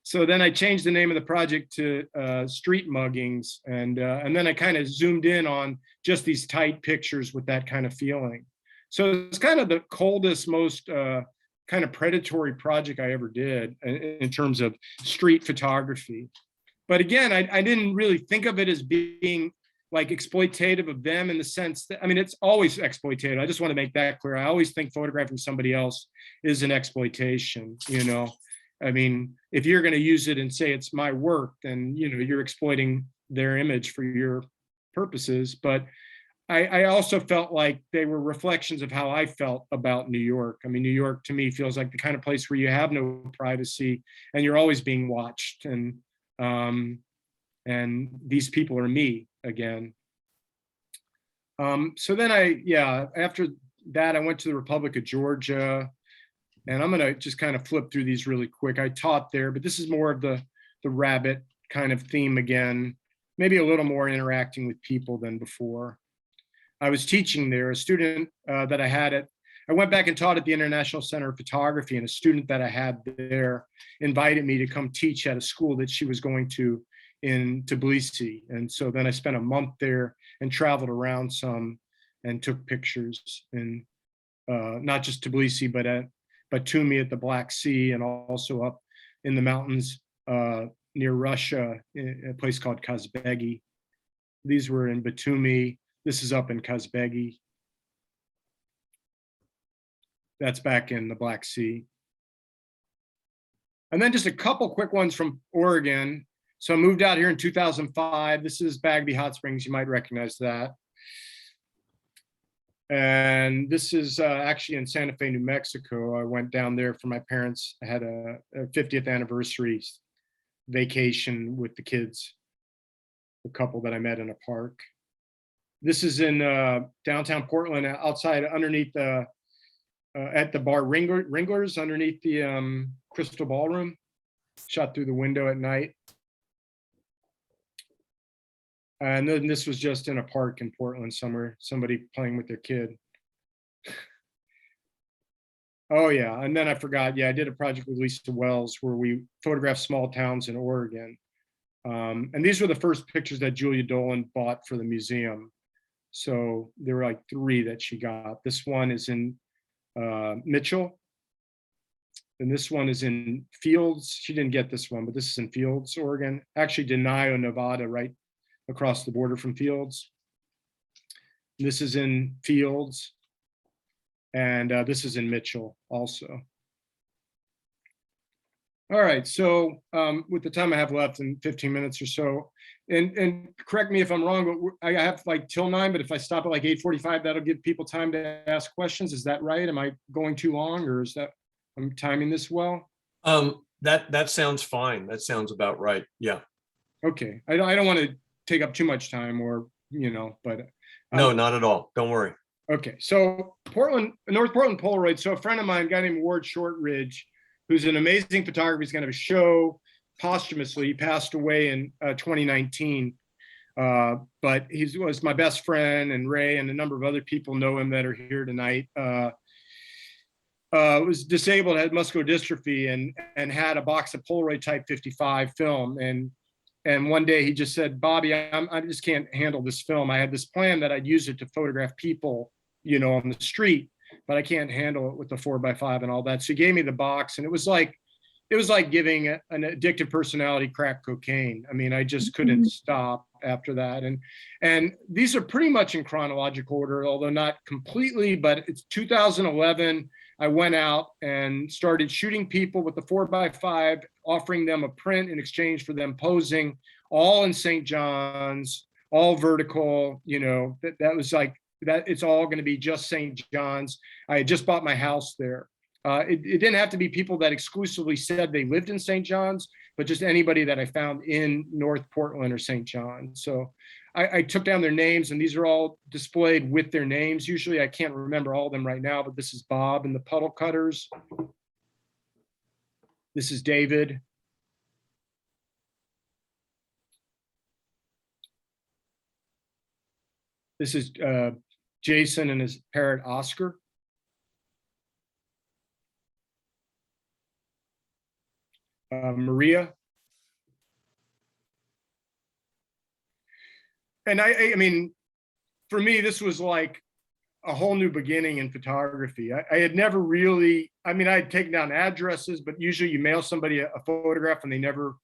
So then I changed the name of the project to Street Muggings. And then I kind of zoomed in on just these tight pictures with that kind of feeling. So it's kind of the coldest, most kind of predatory project I ever did in terms of street photography. But again, I didn't really think of it as being like exploitative of them in the sense that, I mean, it's always exploitative. I just want to make that clear. I always think photographing somebody else is an exploitation, you know. I mean, if you're going to use it and say it's my work, then, you know, you're exploiting their image for your purposes. But I also felt like they were reflections of how I felt about New York. I mean, New York to me feels like the kind of place where you have no privacy and you're always being watched. And these people are me again. So then after that, I went to the Republic of Georgia, and I'm gonna just kind of flip through these really quick. I taught there, but this is more of the rabbit kind of theme again, maybe a little more interacting with people than before. I was teaching there, a student that I had I went back and taught at the International Center of Photography, and a student that I had there invited me to come teach at a school that she was going to in Tbilisi. And so then I spent a month there and traveled around some and took pictures in not just Tbilisi, but at Batumi at the Black Sea, and also up in the mountains near Russia, in a place called Kazbegi. These were in Batumi. This is up in Kazbegi. That's back in the Black Sea. And then just a couple quick ones from Oregon. So I moved out here in 2005. This is Bagby Hot Springs. You might recognize that. And this is actually in Santa Fe, New Mexico. I went down there for my parents. I had a 50th anniversary vacation with the kids, a couple that I met in a park. This is in downtown Portland, outside underneath the, at the bar Ringler's, underneath the Crystal Ballroom. Shot through the window at night. And then this was just in a park in Portland somewhere, somebody playing with their kid. Oh yeah, and then I forgot, yeah, I did a project with Lisa Wells where we photographed small towns in Oregon. And these were the first pictures that Julia Dolan bought for the museum. So there were like 3 that she got. This one is in Mitchell. And this one is in Fields. She didn't get this one, but this is in Fields, Oregon. Actually, Denio, Nevada, right across the border from Fields. This is in Fields, and this is in Mitchell also. All right, so with the time I have left in 15 minutes or so, and correct me if I'm wrong, but I have like till 9, but if I stop at like 8:45, that'll give people time to ask questions. Is that right? Am I going too long, or is that, I'm timing this well? That sounds fine. That sounds about right. Yeah. Okay, I don't want to take up too much time, or, you know, but. No, not at all. Don't worry. Okay, so North Portland Polaroid. So a friend of mine, a guy named Ward Shortridge, who's an amazing photographer, he's going to have a show posthumously. He passed away in 2019. But he was my best friend, and Ray and a number of other people know him that are here tonight. Was disabled, had muscular dystrophy, and had a box of Polaroid Type 55 film. And one day he just said, Bobby, I just can't handle this film. I had this plan that I'd use it to photograph people, you know, on the street, but I can't handle it with the 4x5 and all that. So he gave me the box, and it was like giving an addictive personality crack cocaine. I mean, I just couldn't stop after that. And these are pretty much in chronological order, although not completely, but it's 2011. I went out and started shooting people with the 4x5, offering them a print in exchange for them posing, all in St. John's, all vertical, you know, that was like, that it's all going to be just St. John's. I had just bought my house there. It didn't have to be people that exclusively said they lived in St. John's, but just anybody that I found in North Portland or St. John. So I took down their names, and these are all displayed with their names. Usually I can't remember all of them right now, but this is Bob and the Puddle Cutters. This is David. This is Jason and his parrot, Oscar. Maria. And I mean, for me, this was like a whole new beginning in photography. I had never really, I mean, I had taken down addresses, but usually you mail somebody a photograph and they never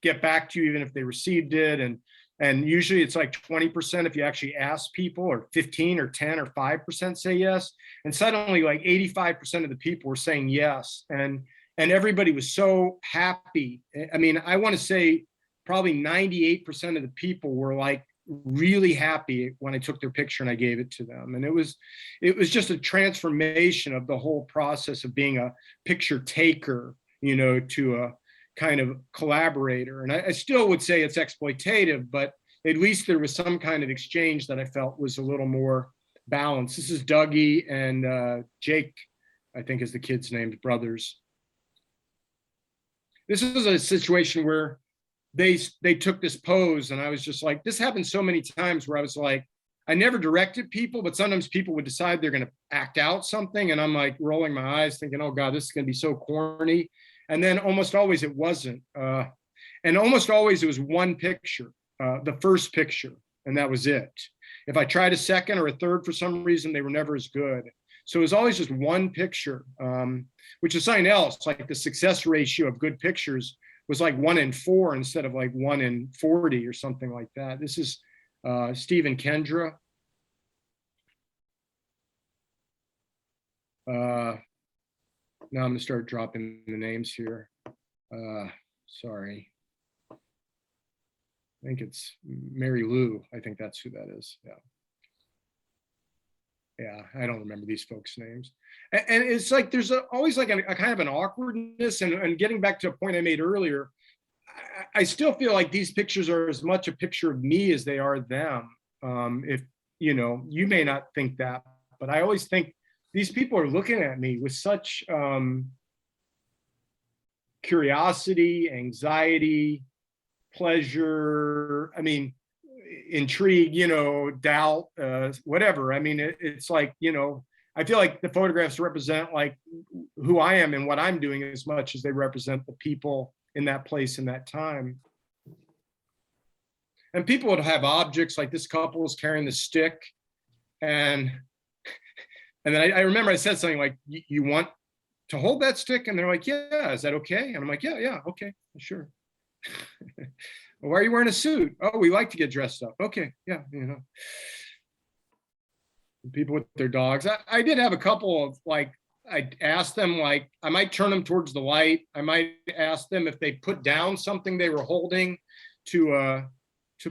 get back to you, even if they received it. And usually it's like 20% if you actually ask people, or 15 or 10 or 5% say yes. And suddenly like 85% of the people were saying yes. And everybody was so happy. I mean, I want to say probably 98% of the people were like really happy when I took their picture and I gave it to them. And it was just a transformation of the whole process of being a picture taker, you know, to a kind of collaborator. And I still would say it's exploitative, but at least there was some kind of exchange that I felt was a little more balanced. This is Dougie and Jake, I think is the kid's name, brothers. This is a situation where they took this pose, and I was just like, this happened so many times where I was like, I never directed people, but sometimes people would decide they're going to act out something, and I'm like rolling my eyes thinking, oh God, this is going to be so corny. And then almost always it wasn't. And almost always it was one picture, the first picture, and that was it. If I tried a second or a third for some reason, they were never as good. So it was always just one picture, which is something else, like the success ratio of good pictures was like 1 in 4 instead of like 1 in 40 or something like that. This is Steve and Kendra. Now I'm gonna start dropping the names here. Sorry. I think it's Mary Lou. I think that's who that is. Yeah. Yeah, I don't remember these folks' names. And it's like, there's always like a kind of an awkwardness, and getting back to a point I made earlier, I still feel like these pictures are as much a picture of me as they are them. If, you know, you may not think that, but I always think these people are looking at me with such curiosity, anxiety, pleasure, I mean, intrigue, you know, doubt, whatever. I mean, it's like, you know, I feel like the photographs represent like who I am and what I'm doing as much as they represent the people in that place in that time. And people would have objects, like this couple was carrying the stick, and then I remember I said something like, you want to hold that stick? And they're like, yeah, is that okay? And I'm like, yeah, okay, sure. Well, why are you wearing a suit? Oh, we like to get dressed up. Okay, yeah, you know. People with their dogs. I did have a couple of, like, I asked them, like, I might turn them towards the light. I might ask them if they put down something they were holding to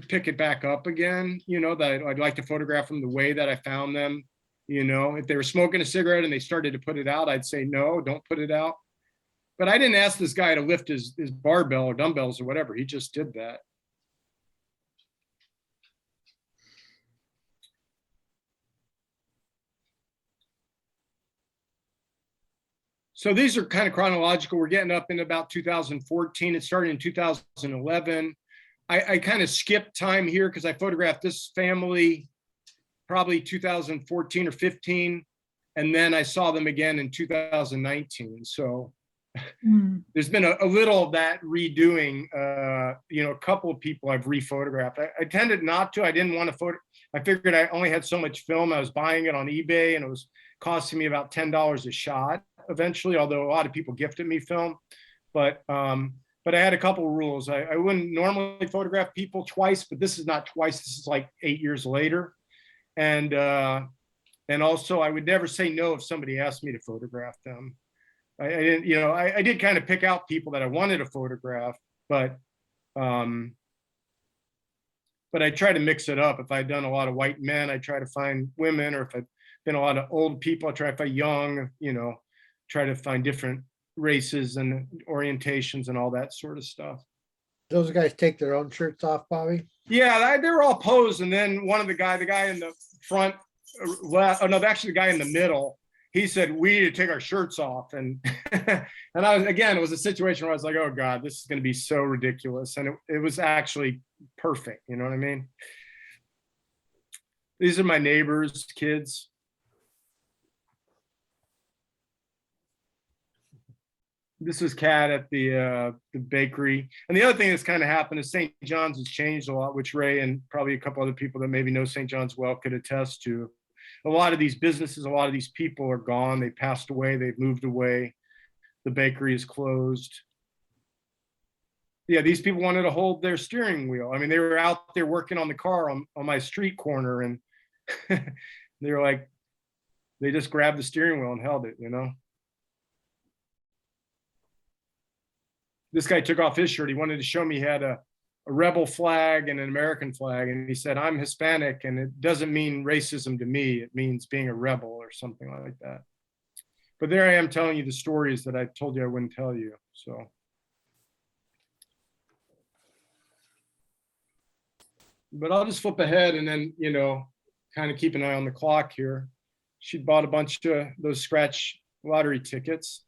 pick it back up again, you know, that I'd like to photograph them the way that I found them. You know, if they were smoking a cigarette and they started to put it out, I'd say, no, don't put it out. But I didn't ask this guy to lift his barbell or dumbbells or whatever. He just did that. So these are kind of chronological. We're getting up in about 2014. It started in 2011. I kind of skipped time here because I photographed this family probably 2014 or 15. And then I saw them again in 2019. So there's been a little of that redoing. A couple of people I've rephotographed. I tended not to. I didn't want to photo. I figured I only had so much film. I was buying it on eBay and it was costing me about $10 a shot eventually, although a lot of people gifted me film. But I had a couple of rules. I wouldn't normally photograph people twice, but this is not twice. This is like 8 years later. And also I would never say no if somebody asked me to photograph them. I didn't, I did kind of pick out people that I wanted to photograph, but I try to mix it up. If I'd done a lot of white men, I try to find women, or if I've been a lot of old people, I try to find young, try to find different races and orientations and all that sort of stuff. Those guys take their own shirts off, Bobby? Yeah, they were all posed, and then the guy in the front left, actually the guy in the middle, he said, we need to take our shirts off. And and it was a situation where I was like, oh God, this is going to be so ridiculous. And it was actually perfect. You know what I mean? These are my neighbors' kids. This is Kat at the bakery. And the other thing that's kind of happened is St. John's has changed a lot, which Ray and probably a couple other people that maybe know St. John's well could attest to. A lot of these businesses, a lot of these people are gone. They passed away. They've moved away. The bakery is closed. Yeah, these people wanted to hold their steering wheel. I mean, they were out there working on the car on my street corner, and they were like, they just grabbed the steering wheel and held it, This guy took off his shirt. He wanted to show me he had a rebel flag and an American flag. And he said, I'm Hispanic, and it doesn't mean racism to me. It means being a rebel or something like that. But there I am telling you the stories that I told you I wouldn't tell you. So. But I'll just flip ahead and then, kind of keep an eye on the clock here. She bought a bunch of those scratch lottery tickets.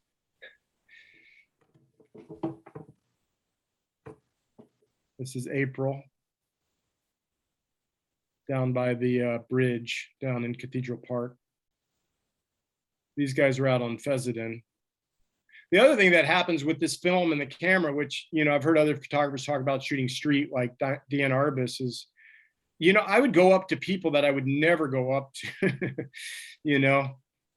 This is April, down by the bridge down in Cathedral Park. These guys are out on Fezzidan. The other thing that happens with this film and the camera, which, I've heard other photographers talk about shooting street, like Dan Arbus, is, I would go up to people that I would never go up to,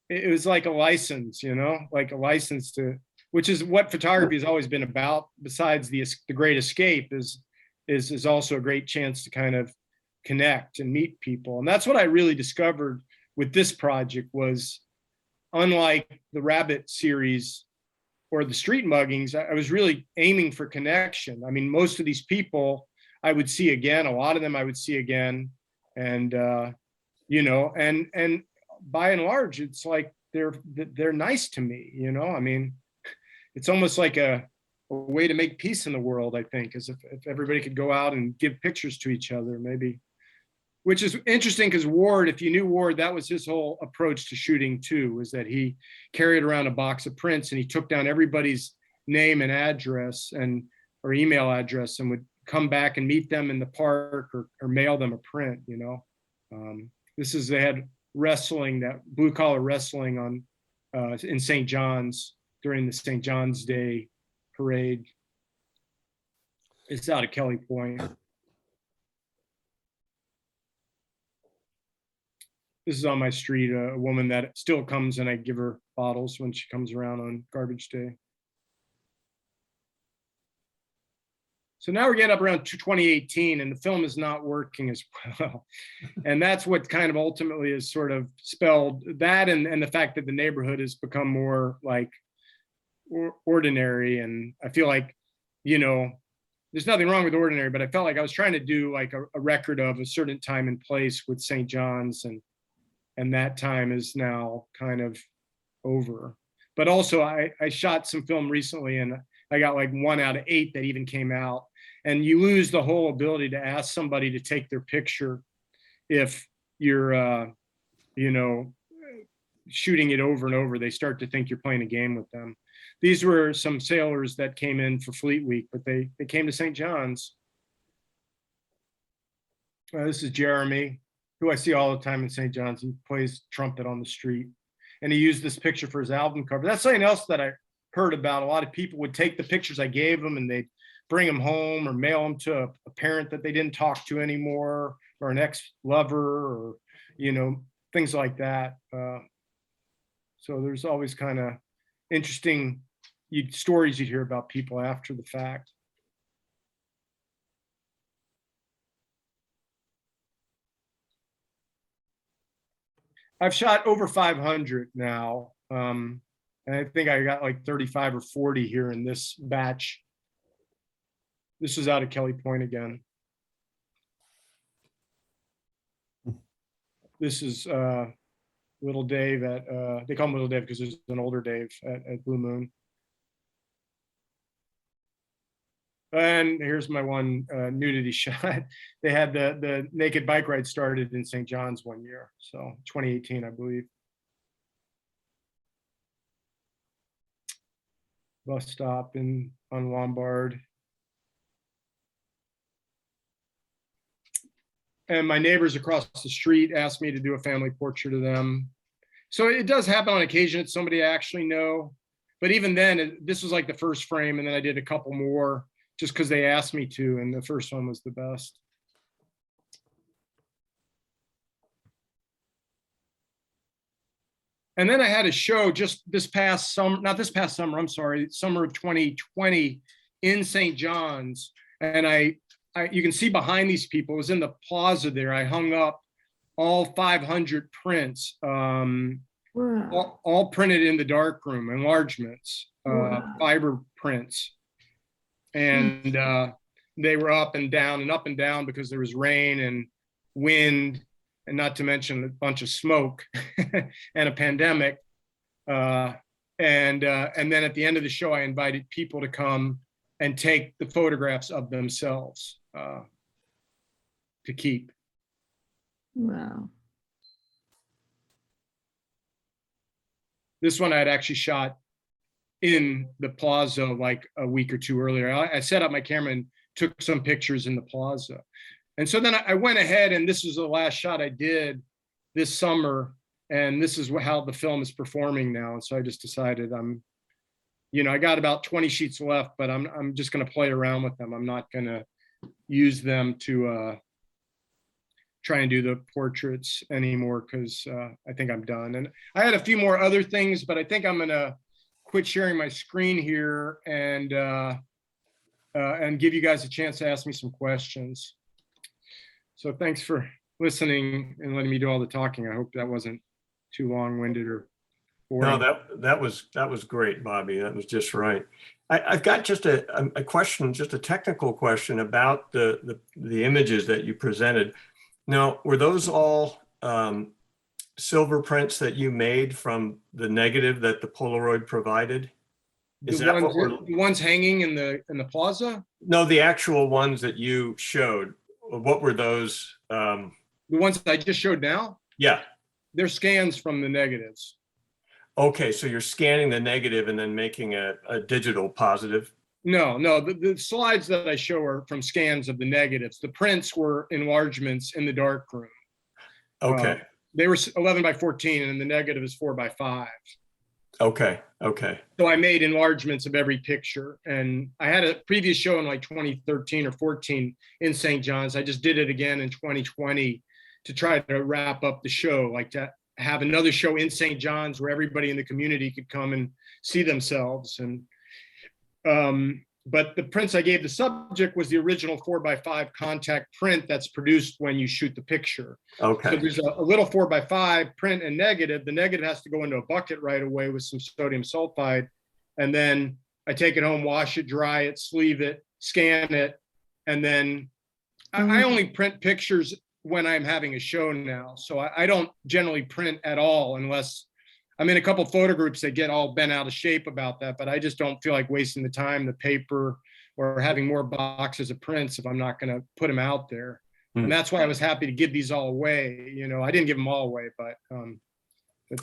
It was like a license, like a license to, which is what photography has always been about, besides the Great Escape, is also a great chance to kind of connect and meet people. And that's what I really discovered with this project was, unlike the rabbit series or the street muggings, I was really aiming for connection. I mean, most of these people I would see again, a lot of them I would see again. And, and by and large, it's like, they're nice to me, I mean, it's almost like a way to make peace in the world, I think, is if everybody could go out and give pictures to each other, maybe. Which is interesting because Ward, if you knew Ward, that was his whole approach to shooting too, was that he carried around a box of prints and he took down everybody's name and address or email address and would come back and meet them in the park or mail them a print, they had wrestling, that blue collar wrestling on in St. John's during the St. John's Day parade. It's out of Kelly Point. This is on my street, a woman that still comes and I give her bottles when she comes around on garbage day. So now we're getting up around 2018 and the film is not working as well. And that's what kind of ultimately is sort of spelled that and the fact that the neighborhood has become more like ordinary. And I feel like, there's nothing wrong with ordinary, but I felt like I was trying to do like a record of a certain time and place with St. John's, and that time is now kind of over. But also I shot some film recently and I got like 1 out of 8 that even came out. And you lose the whole ability to ask somebody to take their picture if you're, shooting it over and over. They start to think you're playing a game with them. These were some sailors that came in for Fleet Week, but they came to St. John's. This is Jeremy, who I see all the time in St. John's. He plays trumpet on the street. And he used this picture for his album cover. That's something else that I heard about. A lot of people would take the pictures I gave them and they'd bring them home or mail them to a parent that they didn't talk to anymore, or an ex-lover, or, you know, things like that. So there's always kind of interesting stories you'd hear about people after the fact. I've shot over 500 now. And I think I got like 35 or 40 here in this batch. This is out of Kelly Point again. This is little Dave at, they call him Little Dave because there's an older Dave at Blue Moon. And here's my one nudity shot. They had the naked bike ride started in St. John's one year. So 2018, I believe. Bus stop on Lombard. And my neighbors across the street asked me to do a family portrait of them. So it does happen on occasion. It's somebody I actually know. But even then, this was like the first frame, and then I did a couple more just because they asked me to, and the first one was the best. And then I had a show just this past summer, not this past summer, I'm sorry, summer of 2020 in St. John's. And you can see behind these people, it was in the plaza there. I hung up all 500 prints, Wow. all printed in the darkroom, enlargements, Wow. fiber prints. And they were up and down because there was rain and wind, and not to mention a bunch of smoke and a pandemic. And then at the end of the show, I invited people to come and take the photographs of themselves to keep. Wow. This one I had actually shot in the plaza like a week or two earlier. I set up my camera and took some pictures in the plaza. And so then I went ahead, and this was the last shot I did this summer. And this is how the film is performing now. And so I just decided I got about 20 sheets left, but I'm just going to play around with them. I'm not going to use them to try and do the portraits anymore because I think I'm done. And I had a few more other things, but I think I'm going to quit sharing my screen here and give you guys a chance to ask me some questions. So thanks for listening and letting me do all the talking. I hope that wasn't too long-winded or boring. No, that was great, Bobby. That was just right. I've got just a question, just a technical question about the images that you presented. Now, were those all silver prints that you made from the negative that the Polaroid provided? The ones hanging in the plaza? No, the actual ones that you showed. What were those? The ones that I just showed now? Yeah. They're scans from the negatives. Okay, so you're scanning the negative and then making a digital positive? No, the slides that I show are from scans of the negatives. The prints were enlargements in the darkroom. Okay. They were 11 by 14 and the negative is 4 by 5. Okay. So I made enlargements of every picture, and I had a previous show in like 2013 or 14 in St. John's. I just did it again in 2020 to try to wrap up the show, like to have another show in St. John's where everybody in the community could come and see themselves. And but the prints I gave the subject was the original 4 by 5 contact print that's produced when you shoot the picture. Okay. So there's a little 4 by 5 print and negative. The negative has to go into a bucket right away with some sodium sulfide. And then I take it home, wash it, dry it, sleeve it, scan it. And then I only print pictures when I'm having a show now. So I don't generally print at all unless I'm in a couple photo groups that get all bent out of shape about that, but I just don't feel like wasting the time, the paper, or having more boxes of prints if I'm not going to put them out there. And that's why I was happy to give these all away. You know, I didn't give them all away, but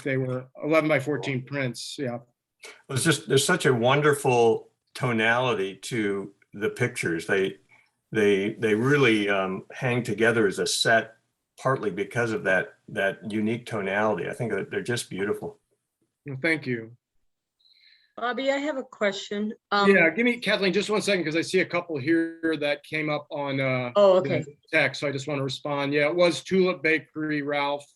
they were 11 by 14 prints. Yeah. It's just, there's such a wonderful tonality to the pictures. they really hang together as a set, partly because of that unique tonality. I think that they're just beautiful. Well, thank you. Bobby, I have a question. Yeah, give me, Kathleen, just 1 second, because I see a couple here that came up on Oh, okay. the text, so I just want to respond. Yeah, it was Tulip Bakery, Ralph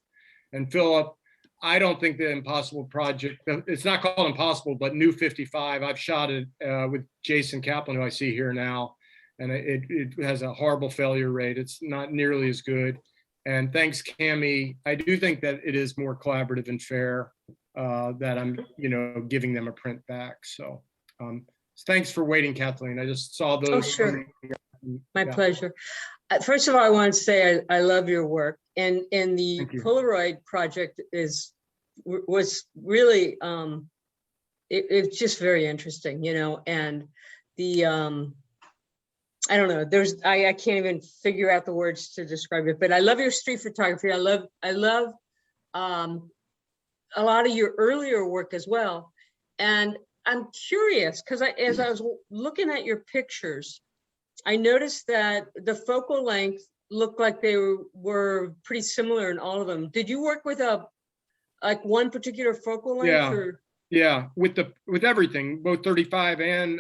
and Philip. I don't think the Impossible Project, it's not called Impossible, but New 55. I've shot it with Jason Kaplan, who I see here now, and it has a horrible failure rate. It's not nearly as good. And thanks, Cami. I do think that it is more collaborative and fair that I'm, giving them a print back. So thanks for waiting, Kathleen. I just saw those. Oh, sure. My Yeah. pleasure. First of all, I want to say I love your work, and the Thank you. Polaroid project was really it's just very interesting, and the I don't know. I can't even figure out the words to describe it, but I love your street photography. I love a lot of your earlier work as well. And I'm curious because as I was looking at your pictures, I noticed that the focal length looked like they were pretty similar in all of them. Did you work with like one particular focal length? Yeah. Or? Yeah, with everything, both 35 and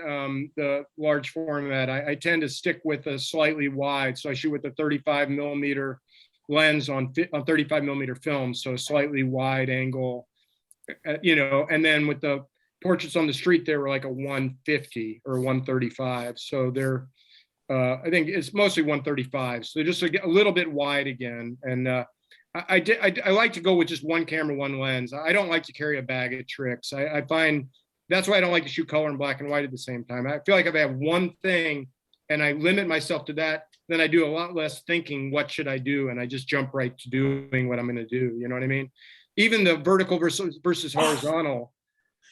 the large format, I tend to stick with a slightly wide. So I shoot with a 35 millimeter lens on 35 millimeter film, so a slightly wide angle, and then with the portraits on the street, they were like a 150 or 135. So they're, I think it's mostly 135. So they're just a little bit wide again. And I like to go with just one camera, one lens. I don't like to carry a bag of tricks. I find that's why I don't like to shoot color and black and white at the same time. I feel like if I have one thing and I limit myself to that, then I do a lot less thinking, what should I do? And I just jump right to doing what I'm going to do. You know what I mean? Even the vertical versus horizontal,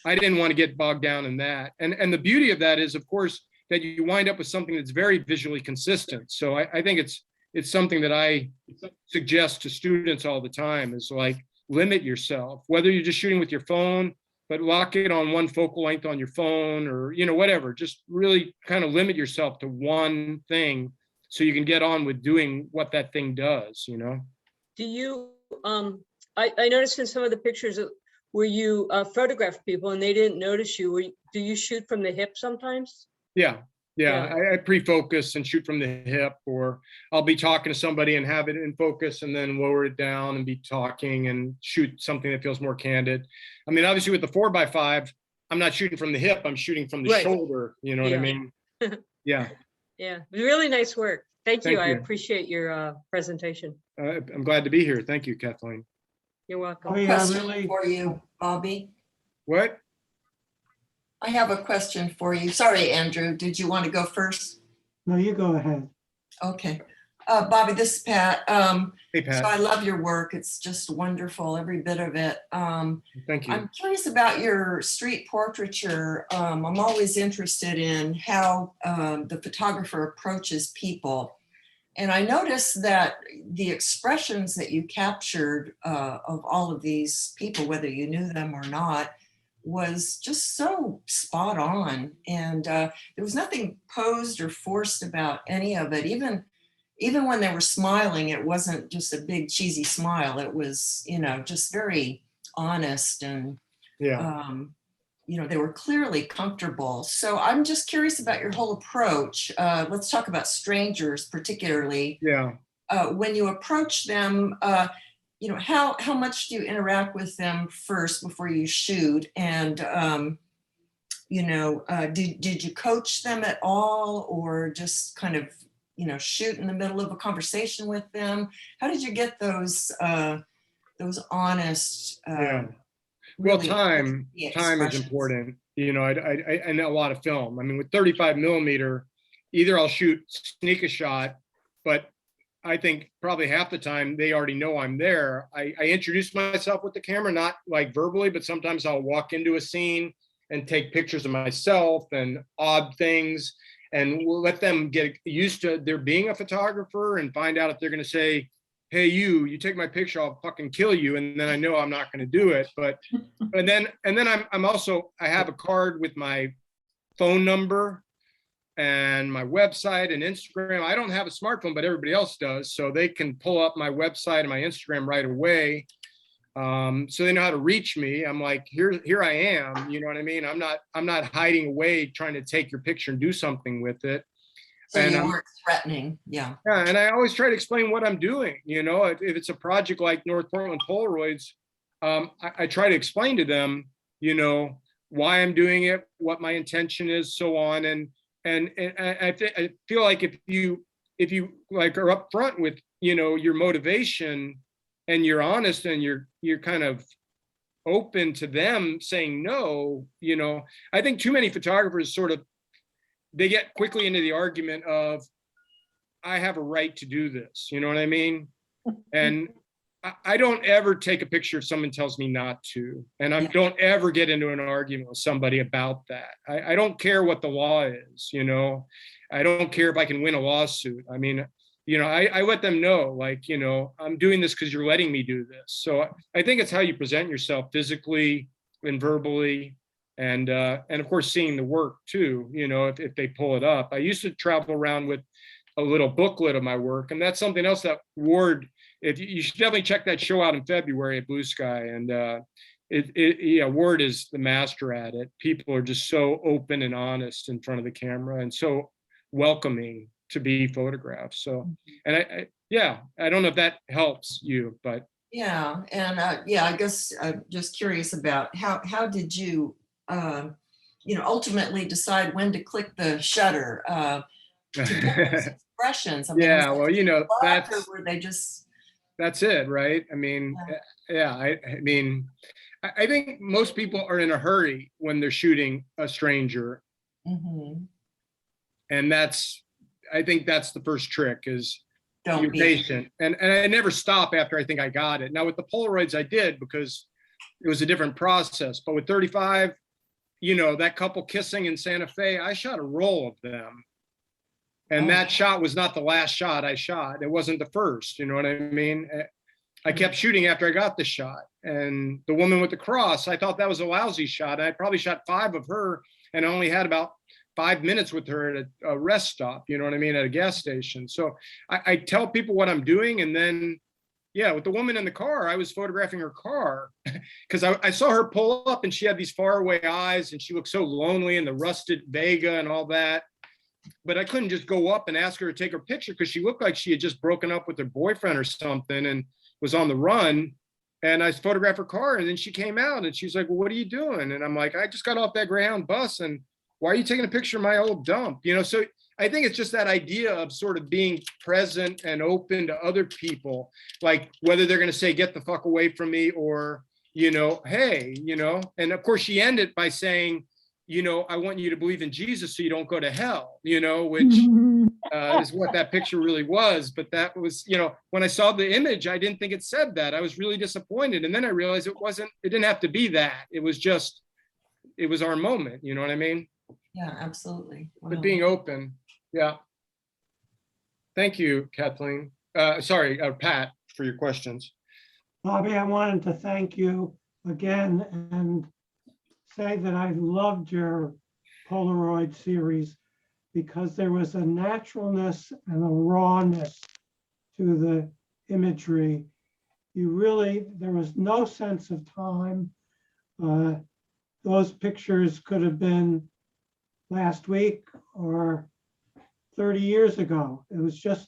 I didn't want to get bogged down in that. And the beauty of that is, of course, that you wind up with something that's very visually consistent. So I think it's something that I suggest to students all the time is like, limit yourself, whether you're just shooting with your phone, but lock it on one focal length on your phone or, whatever, just really kind of limit yourself to one thing so you can get on with doing what that thing does, Do you, I noticed in some of the pictures where you photographed people and they didn't notice you, do you shoot from the hip sometimes? Yeah. Yeah. I pre-focus and shoot from the hip, or I'll be talking to somebody and have it in focus and then lower it down and be talking and shoot something that feels more candid. I mean, obviously with the 4x5, I'm not shooting from the hip, I'm shooting from the Right. shoulder, you know what I mean? Yeah. Yeah, really nice work. Thank you. Thank I you. appreciate your presentation. I'm glad to be here. Thank you, Kathleen. You're welcome. Question for you, Bobby. What? I have a question for you. Sorry, Andrew, did you want to go first? No, you go ahead. Okay. Bobby, this is Pat. Hey, Pat. So I love your work. It's just wonderful, every bit of it. Thank you. I'm curious about your street portraiture. I'm always interested in how the photographer approaches people. And I noticed that the expressions that you captured of all of these people, whether you knew them or not, was just so spot on. And there was nothing posed or forced about any of it. Even when they were smiling, it wasn't just a big cheesy smile. It was, just very honest and, Yeah. they were clearly comfortable. So I'm just curious about your whole approach. Let's talk about strangers particularly. Yeah. When you approach them, how much do you interact with them first before you shoot? And, did you coach them at all or just kind of, shoot in the middle of a conversation with them? How did you get those honest, Yeah. Well, really time is expressions? important. I know a lot of film. I mean, with 35 millimeter, either I'll shoot, sneak a shot, but I think probably half the time they already know I'm there. I introduce myself with the camera, not like verbally, but sometimes I'll walk into a scene and take pictures of myself and odd things, and we'll let them get used to there being a photographer and find out if they're going to say, hey, you take my picture, I'll fucking kill you. And then I know I'm not going to do it. But, and then I'm also, I have a card with my phone number. and my website and Instagram. I don't have a smartphone, but everybody else does. So they can pull up my website and my Instagram right away. So they know how to reach me. I'm like, here I am. You know what I mean? I'm not hiding away trying to take your picture and do something with it. So And you weren't threatening, yeah. Yeah, and I always try to explain what I'm doing. You know, if it's a project like North Portland Polaroids, I try to explain to them, you know, why I'm doing it, what my intention is, so on. And I feel like if you like are upfront with, you know, your motivation, and you're honest, and you're kind of open to them saying no, you know, I think too many photographers sort of, they get quickly into the argument of, I have a right to do this. You know what I mean? And I don't ever take a picture if someone tells me not to. And I don't ever get into an argument with somebody about that. I don't care what the law is, you know, I don't care if I can win a lawsuit. I mean, you know, I let them know, like, you know, I'm doing this because you're letting me do this. So I think it's how you present yourself physically and verbally. And of course, seeing the work too, you know, if they pull it up. I used to travel around with a little booklet of my work. And that's something else that Ward, you should definitely check that show out in February at Blue Sky. And yeah, Ward is the master at it. People are just so open and honest in front of the camera and so welcoming to be photographed. So, and I don't know if that helps you, but. Yeah, and yeah, I guess I'm just curious about how did you, you know, ultimately decide when to click the shutter? To get those expressions. I mean, yeah, well, you know, were they just? That's it, right? I mean, yeah, I mean, I think most people are in a hurry when they're shooting a stranger. Mm-hmm. And I think that's the first trick is Don't be patient. And I never stop after I think I got it. Now with the Polaroids I did because it was a different process. But with 35, you know, that couple kissing in Santa Fe, I shot a roll of them. And that shot was not the last shot I shot. It wasn't the first, you know what I mean? I kept shooting after I got the shot. And the woman with the cross, I thought that was a lousy shot. I probably shot 5 of her and I only had about 5 minutes with her at a rest stop, you know what I mean, at a gas station. So I tell people what I'm doing. And then, yeah, with the woman in the car, I was photographing her car because I saw her pull up and she had these faraway eyes and she looked so lonely in the rusted Vega and all that. But I couldn't just go up and ask her to take her picture because she looked like she had just broken up with her boyfriend or something and was on the run. And I photographed her car and then she came out and she's like, well, what are you doing? And I'm like, I just got off that Greyhound bus and why are you taking a picture of my old dump? You know, so I think it's just that idea of sort of being present and open to other people, like whether they're going to say, get the fuck away from me or, you know, hey, you know, and of course she ended by saying, you know, I want you to believe in Jesus so you don't go to hell, you know, which is what that picture really was. But that was, you know, when I saw the image, I didn't think it said that. I was really disappointed. And then I realized it didn't have to be that. It was just, it was our moment. You know what I mean? Yeah, absolutely. Wow. But being open. Yeah. Thank you, Kathleen. Sorry, Pat, for your questions. Bobby, I wanted to thank you again and say that I loved your Polaroid series because there was a naturalness and a rawness to the imagery. There was no sense of time. Those pictures could have been last week or 30 years ago. It was just,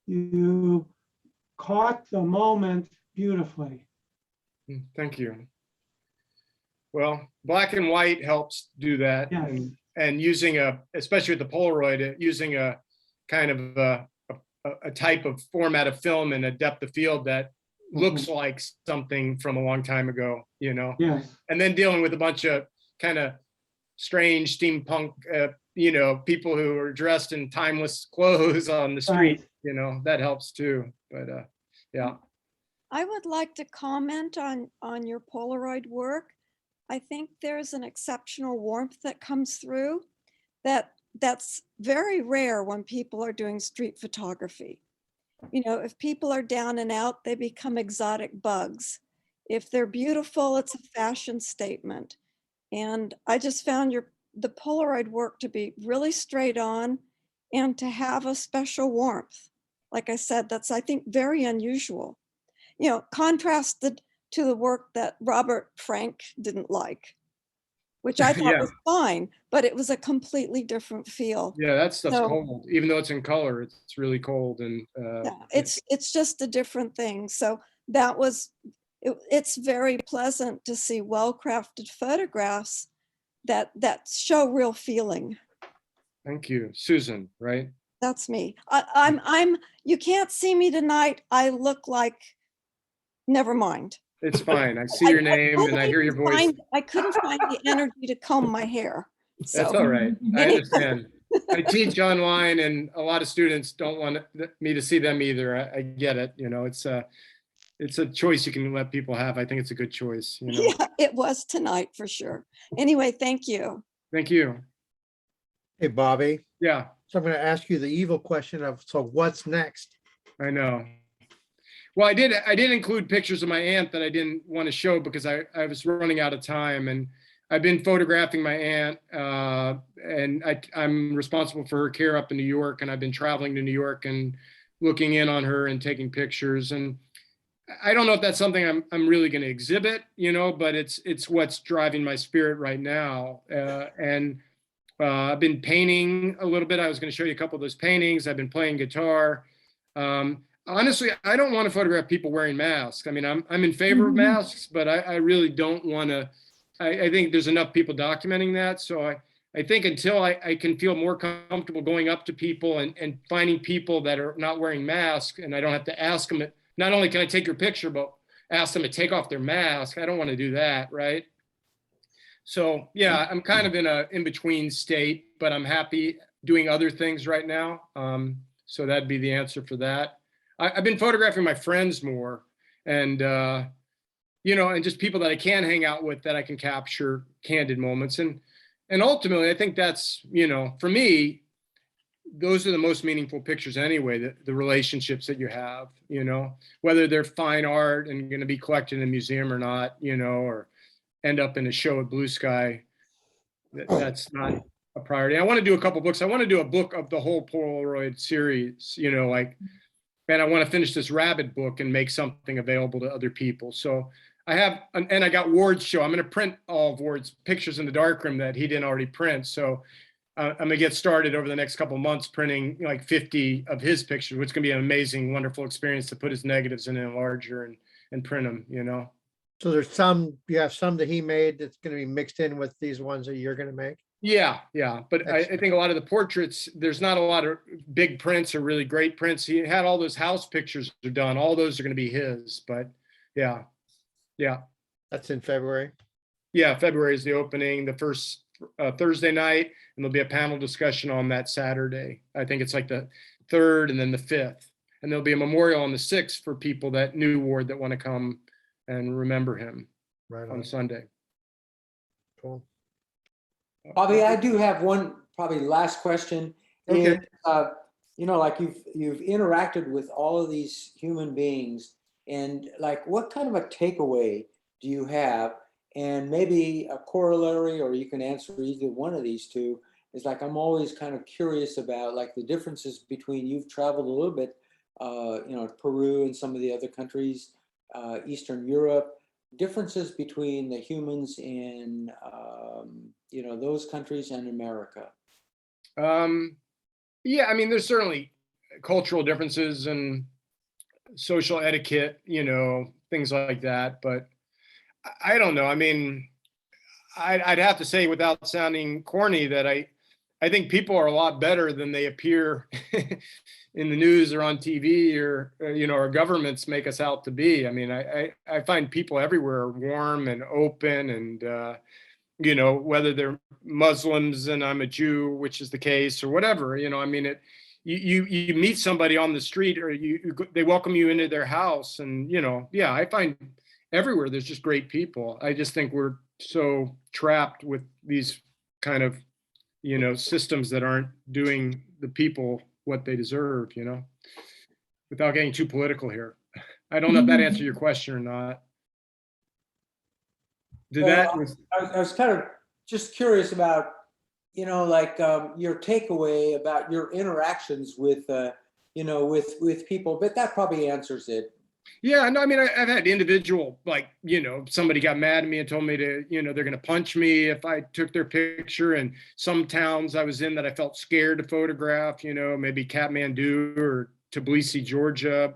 you caught the moment beautifully. Thank you. Well, black and white helps do that. Yes. And using especially with the Polaroid, using a kind of a type of format of film and a depth of field that looks like something from a long time ago, you know? Yes. And then dealing with a bunch of kind of strange steampunk, you know, people who are dressed in timeless clothes on the street, you know, that helps too. But yeah. I would like to comment on your Polaroid work. I think there's an exceptional warmth that comes through that's very rare when people are doing street photography. You know, if people are down and out, they become exotic bugs. If they're beautiful, it's a fashion statement. And I just found the Polaroid work to be really straight on and to have a special warmth. Like I said, that's, I think, very unusual. You know, contrasted to the work that Robert Frank didn't like, which I thought Yeah. was fine, but it was a completely different feel. Yeah, that stuff's So- cold. Even though it's in color, it's really cold. And Yeah, it's just a different thing. So that was, it's very pleasant to see well-crafted photographs that show real feeling. thank you, Susan, right? That's me. You can't see me tonight. I look like, never mind. It's fine. I see your name and I hear your voice. I couldn't find the energy to comb my hair. That's So- all right. I understand. I teach online and a lot of students don't want me to see them either. I get it. You know, it's a choice you can let people have. I think it's a good choice, you know. Yeah, it was tonight for sure. Anyway, thank you. Thank you. Hey, Bobby. Yeah, So I'm going to ask you the evil question of, so what's next? I know. Well, I did include pictures of my aunt that I didn't want to show because I was running out of time, and I've been photographing my aunt, and I'm responsible for her care up in New York, and I've been traveling to New York and looking in on her and taking pictures. And I don't know if that's something I'm really going to exhibit, you know, but it's what's driving my spirit right now. I've been painting a little bit. I was going to show you a couple of those paintings. I've been playing guitar. Honestly, I don't want to photograph people wearing masks. I mean, I'm in favor of masks, but I really don't want to. I think there's enough people documenting that. So I think until I can feel more comfortable going up to people and finding people that are not wearing masks, and I don't have to ask them, not only can I take your picture, but ask them to take off their mask. I don't want to do that, right? So yeah, I'm kind of in a in-between state, but I'm happy doing other things right now. So that'd be the answer for that. I've been photographing my friends more, and you know, and just people that I can hang out with that I can capture candid moments. And ultimately, I think that's, you know, for me, those are the most meaningful pictures anyway, the relationships that you have, you know, whether they're fine art and going to be collected in a museum or not, you know, or end up in a show at Blue Sky. That's not a priority. I want to do a couple books. I want to do a book of the whole Polaroid series, you know, like, and I want to finish this rabbit book and make something available to other people. So I have, and I got Ward's show. I'm going to print all of Ward's pictures in the darkroom that he didn't already print. So I'm going to get started over the next couple of months printing like 50 of his pictures, which is going to be an amazing, wonderful experience to put his negatives in an enlarger and print them, you know. So there's some, you have some that he made that's going to be mixed in with these ones that you're going to make? Yeah. But I think a lot of the portraits, there's not a lot of big prints or really great prints. He had all those house pictures are done. All those are going to be his, but yeah. That's in February? Yeah, February is the opening, the first Thursday night, and there'll be a panel discussion on that Saturday. I think it's like the 3rd and then the 5th. And there'll be a memorial on the 6th for people that knew Ward that want to come and remember him on Sunday. Cool. Bobby, I do have one probably last question. Okay. You know, like you've interacted with all of these human beings, and like what kind of a takeaway do you have? And maybe a corollary, or you can answer either one of these two, is like I'm always kind of curious about like the differences between, you've traveled a little bit, you know, Peru and some of the other countries, Eastern Europe, differences between the humans in you know, those countries and America. Yeah, I mean, there's certainly cultural differences and social etiquette, you know, things like that. But I don't know. I mean, I'd have to say, without sounding corny, that I think people are a lot better than they appear in the news or on TV, or you know, our governments make us out to be. I mean, I find people everywhere warm and open, and you know, whether they're Muslims and I'm a Jew, which is the case, or whatever, you know, I mean, you meet somebody on the street, or they welcome you into their house, and you know, yeah, I find everywhere there's just great people. I just think we're so trapped with these kind of, you know, systems that aren't doing the people what they deserve, you know, without getting too political here. I don't know if that answered your question or not. Did Well, that? I was kind of just curious about like your takeaway about your interactions with, with people, but that probably answers it. Yeah, no, I mean, I've had individual, like, somebody got mad at me and told me to, they're going to punch me if I took their picture. And some towns I was in that I felt scared to photograph, maybe Kathmandu or Tbilisi, Georgia.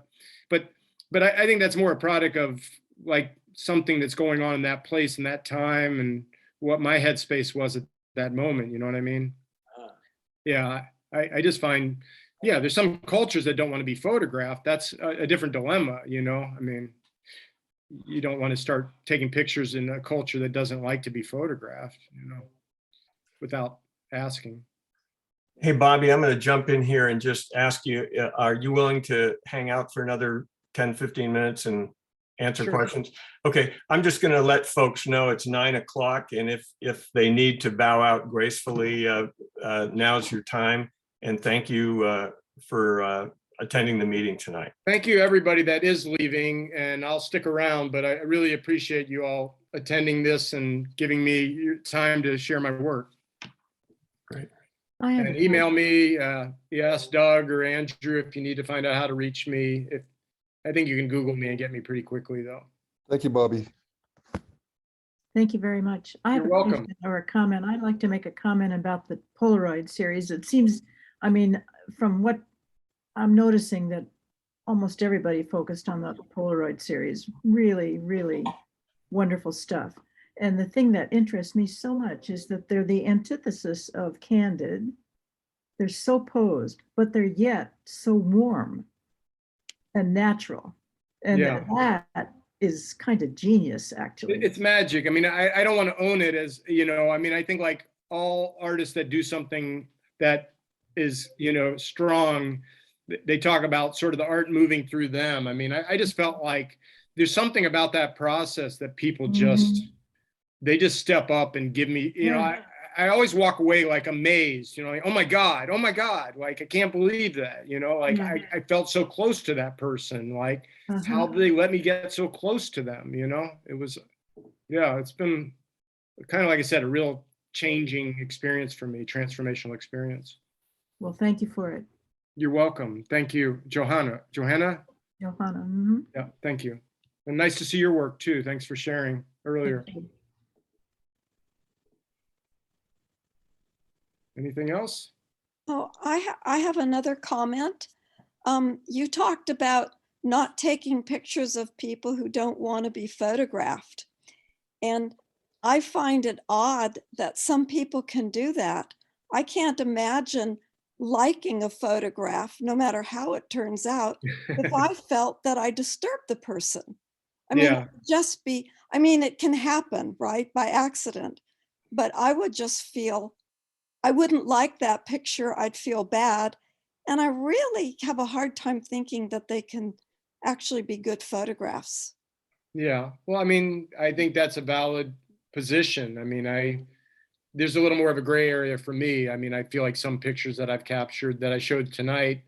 But I think that's more a product of like something that's going on in that place and that time and what my headspace was at that moment. You know what I mean? Yeah, I just find, yeah, there's some cultures that don't want to be photographed. That's a different dilemma, I mean, you don't want to start taking pictures in a culture that doesn't like to be photographed, without asking. Hey, Bobby, I'm going to jump in here and just ask you, are you willing to hang out for another 10, 15 minutes and answer Sure. questions? Okay, I'm just going to let folks know it's 9 o'clock, and if they need to bow out gracefully, now's your time. And thank you for attending the meeting tonight. Thank you, everybody that is leaving, and I'll stick around, but I really appreciate you all attending this and giving me your time to share my work. Great. And email me, yes, Doug or Andrew, if you need to find out how to reach me. I think you can Google me and get me pretty quickly, though. Thank you, Bobby. Thank you very much. I have You're a welcome. question or a comment. I'd like to make a comment about the Polaroid series. It seems, I mean, from what I'm noticing, that almost everybody focused on the Polaroid series. Really, really wonderful stuff. And the thing that interests me so much is that they're the antithesis of candid. They're so posed, but they're yet so warm and natural. And Yeah. that is kind of genius, actually. It's magic. I mean, I don't want to own it as, I mean, I think like all artists that do something that is, strong, they talk about sort of the art moving through them. I mean, I just felt like there's something about that process that people just, they just step up and give me, I always walk away like amazed, like, oh my God, like, I can't believe that, like I felt so close to that person. Like, how did they let me get so close to them? It was, it's been kind of, like I said, a real changing experience for me, transformational experience. Well, thank you for it. You're welcome. Thank you, Johanna. Johanna. Yeah, thank you. And nice to see your work too. Thanks for sharing earlier. Anything else? Oh, I have another comment. You talked about not taking pictures of people who don't want to be photographed. And I find it odd that some people can do that. I can't imagine liking a photograph, no matter how it turns out, if I felt that I disturbed the person. I mean, it can happen, right, by accident, but I would just feel, I wouldn't like that picture. I'd feel bad. And I really have a hard time thinking that they can actually be good photographs. Yeah, well, I mean, I think that's a valid position. I mean, there's a little more of a gray area for me. I mean, I feel like some pictures that I've captured that I showed tonight,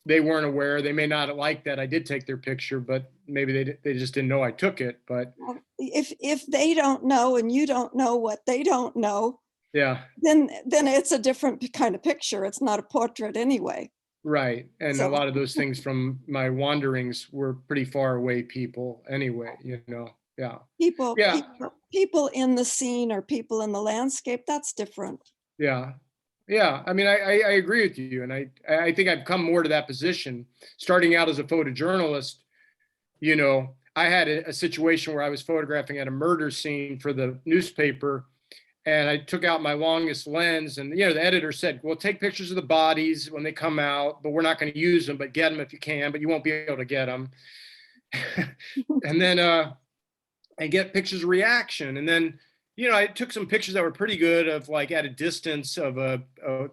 they weren't aware. They may not like that I did take their picture, but maybe they just didn't know I took it. But if they don't know and you don't know what they don't know, yeah, then it's a different kind of picture. It's not a portrait anyway. Right. And a lot of those things from my wanderings were pretty far away people anyway, yeah. People in the scene or people in the landscape, that's different. Yeah. Yeah. I mean, I agree with you. And I think I've come more to that position. Starting out as a photojournalist, I had a situation where I was photographing at a murder scene for the newspaper. And I took out my longest lens, and the editor said, well, take pictures of the bodies when they come out, but we're not going to use them, but get them if you can, but you won't be able to get them. And then I get pictures of reaction. And then, I took some pictures that were pretty good of like at a distance of a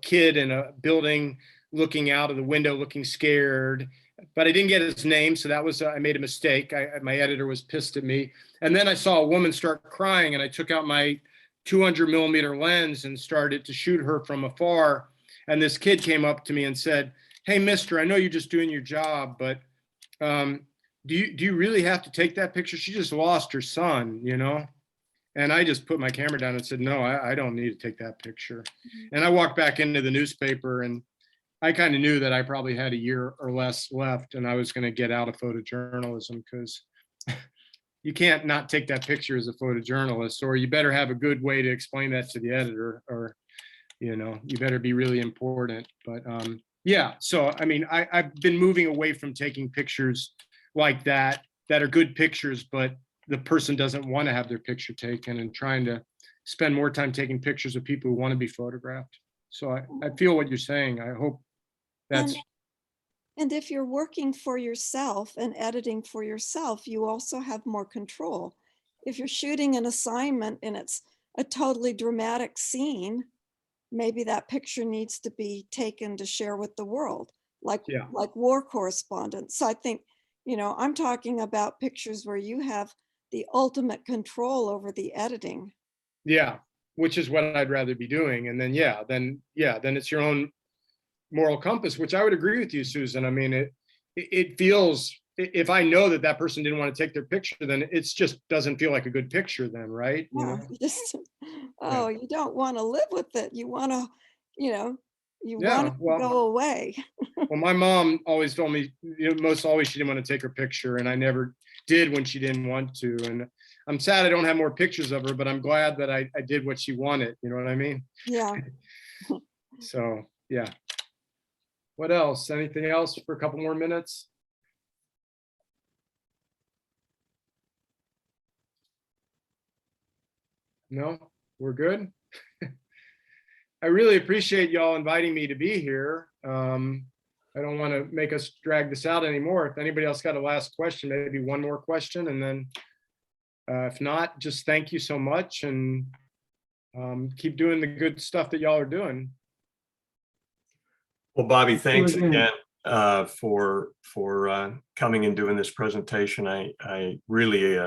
kid in a building looking out of the window, looking scared, but I didn't get his name. So that was, I made a mistake. My editor was pissed at me. And then I saw a woman start crying, and I took out my 200 millimeter lens and started to shoot her from afar. And this kid came up to me and said, hey, mister, I know you're just doing your job, but do you really have to take that picture? She just lost her son, And I just put my camera down and said, no, I don't need to take that picture. And I walked back into the newspaper, and I kind of knew that I probably had a year or less left, and I was going to get out of photojournalism, because you can't not take that picture as a photojournalist, or you better have a good way to explain that to the editor, or, you know, you better be really important. But yeah, so I mean, I've been moving away from taking pictures like that are good pictures, but the person doesn't want to have their picture taken, and trying to spend more time taking pictures of people who want to be photographed. So I feel what you're saying. I hope that's. And if you're working for yourself and editing for yourself, you also have more control. If you're shooting an assignment and it's a totally dramatic scene, maybe that picture needs to be taken to share with the world, like war correspondence. So I think, you know, I'm talking about pictures where you have the ultimate control over the editing. Yeah, which is what I'd rather be doing. And then, then it's your own moral compass, which I would agree with you, Susan. I mean, it feels, if I know that that person didn't want to take their picture, then it's just doesn't feel like a good picture then, right? You know? You don't want to live with it. You want to, you know, you want it to well, go away. Well, my mom always told me, you know, most always she didn't want to take her picture, and I never did when she didn't want to. And I'm sad I don't have more pictures of her, but I'm glad that I did what she wanted. You know what I mean? Yeah. So, yeah. What else? Anything else for a couple more minutes? No, we're good. I really appreciate y'all inviting me to be here. I don't want to make us drag this out anymore. If anybody else got a last question, maybe one more question, and then if not, just thank you so much, and keep doing the good stuff that y'all are doing. Well, Bobby, thanks again for coming and doing this presentation. I really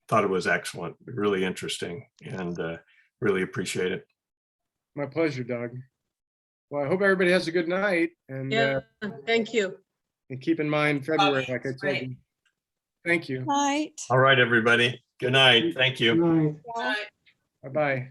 thought it was excellent, really interesting, and really appreciate it. My pleasure, Doug. Well, I hope everybody has a good night, and thank you. And keep in mind February, like I told you. Thank you. Night. All right, everybody. Good night. Thank you. Right. Bye-bye.